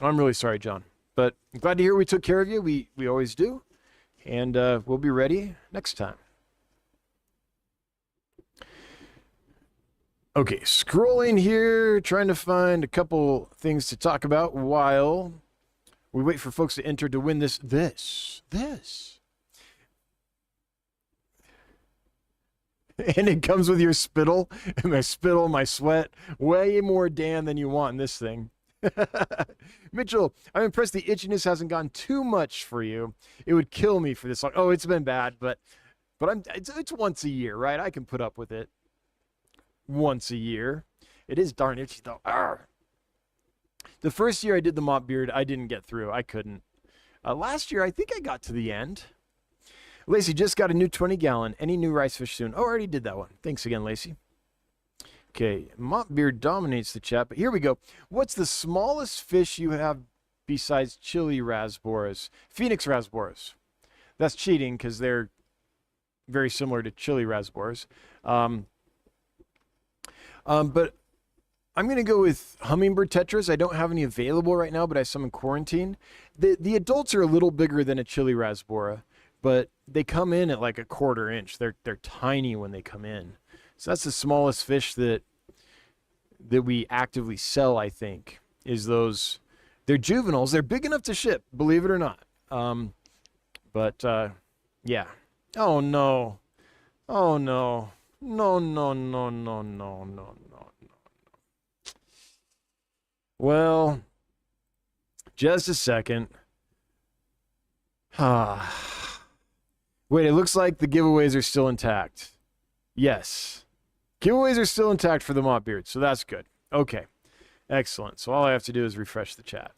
I'm really sorry, John. But I'm glad to hear we took care of you. We always do. And we'll be ready next time. Okay, scrolling here, trying to find a couple things to talk about while we wait for folks to enter to win this. And it comes with your spittle, and my spittle, my sweat, way more Dan than you want in this thing. Mitchell, I'm impressed the itchiness hasn't gone too much for you. It would kill me for this long. Oh, it's been bad, but it's once a year, right? I can put up with it once a year. It is darn itchy, though. Arrgh. The first year I did the mop beard, I didn't get through. I couldn't. Last year, I think I got to the end. Lacey just got a new 20-gallon. Any new rice fish soon? Oh, I already did that one. Thanks again, Lacey. Okay, mop beard dominates the chat, but here we go. What's the smallest fish you have besides chili rasboras? Phoenix rasboras. That's cheating because they're very similar to chili rasboras. But I'm going to go with hummingbird tetras. I don't have any available right now, but I have some in quarantine. The adults are a little bigger than a chili rasbora, but they come in at like a 1/4 inch. They're tiny when they come in. So that's the smallest fish that we actively sell, I think, is those. They're juveniles. They're big enough to ship, believe it or not. Yeah. Oh, no. Oh, no. No, no, no, no, no, no, no, no. Well, just a second. Wait, it looks like the giveaways are still intact. Yes. Giveaways are still intact for the mop beard, so that's good. Okay. Excellent. So all I have to do is refresh the chat.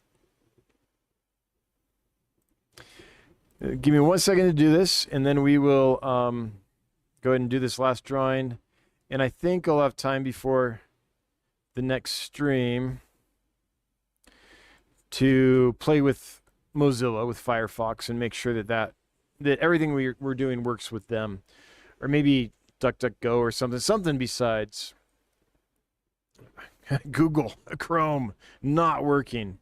Give me 1 second to do this, and then we will go ahead and do this last drawing. And I think I'll have time before the next stream to play with Mozilla, with Firefox, and make sure that everything we're doing works with them. Or maybe DuckDuckGo or something besides Google, Chrome, not working.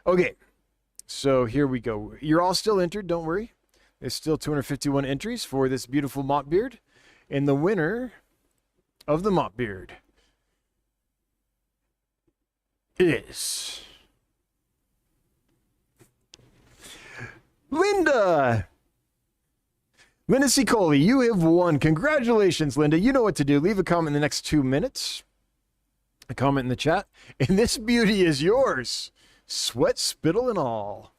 Okay, so here we go. You're all still entered, don't worry. There's still 251 entries for this beautiful mop beard. And the winner of the mop beard is Linda. Linda C. Coley, you have won. Congratulations, Linda. You know what to do. Leave a comment in the next 2 minutes. A comment in the chat. And this beauty is yours. Sweat, spittle, and all.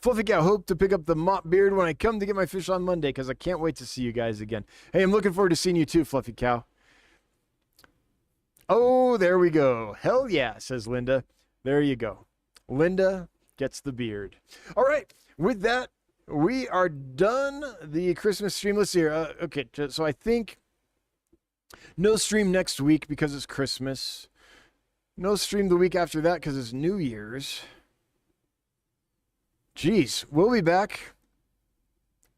Fluffy Cow, hope to pick up the mop beard when I come to get my fish on Monday because I can't wait to see you guys again. Hey, I'm looking forward to seeing you too, Fluffy Cow. Oh, there we go. Hell yeah, says Linda. There you go. Linda gets the beard. All right. With that, we are done the Christmas stream. Let's see here. Okay, so I think no stream next week because it's Christmas. No stream the week after that because it's New Year's. Jeez, we'll be back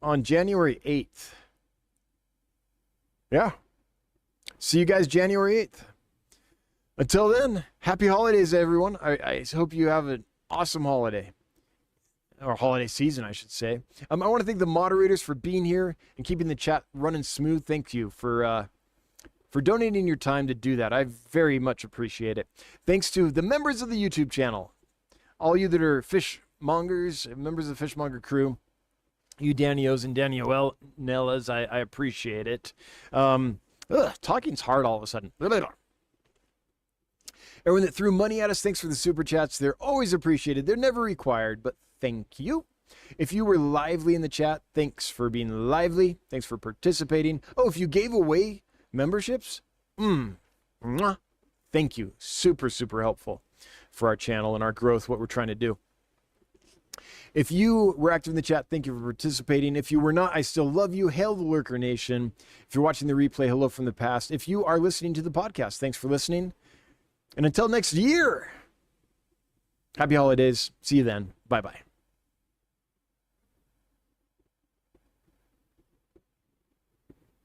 on January 8th. Yeah. See you guys January 8th. Until then, happy holidays, everyone. I hope you have an awesome holiday. Or holiday season, I should say. I want to thank the moderators for being here and keeping the chat running smooth. Thank you for donating your time to do that. I very much appreciate it. Thanks to the members of the YouTube channel, all you that are fishmongers, members of the Fishmonger crew, you Danios and Daniellas, I appreciate it. Talking's hard all of a sudden. Everyone that threw money at us, thanks for the super chats. They're always appreciated. They're never required, but thank you. If you were lively in the chat, thanks for being lively. Thanks for participating. Oh, if you gave away memberships, thank you. Super, super helpful for our channel and our growth, what we're trying to do. If you were active in the chat, thank you for participating. If you were not, I still love you. Hail the Lurker Nation. If you're watching the replay, hello from the past. If you are listening to the podcast, thanks for listening. And until next year, happy holidays. See you then. Bye-bye.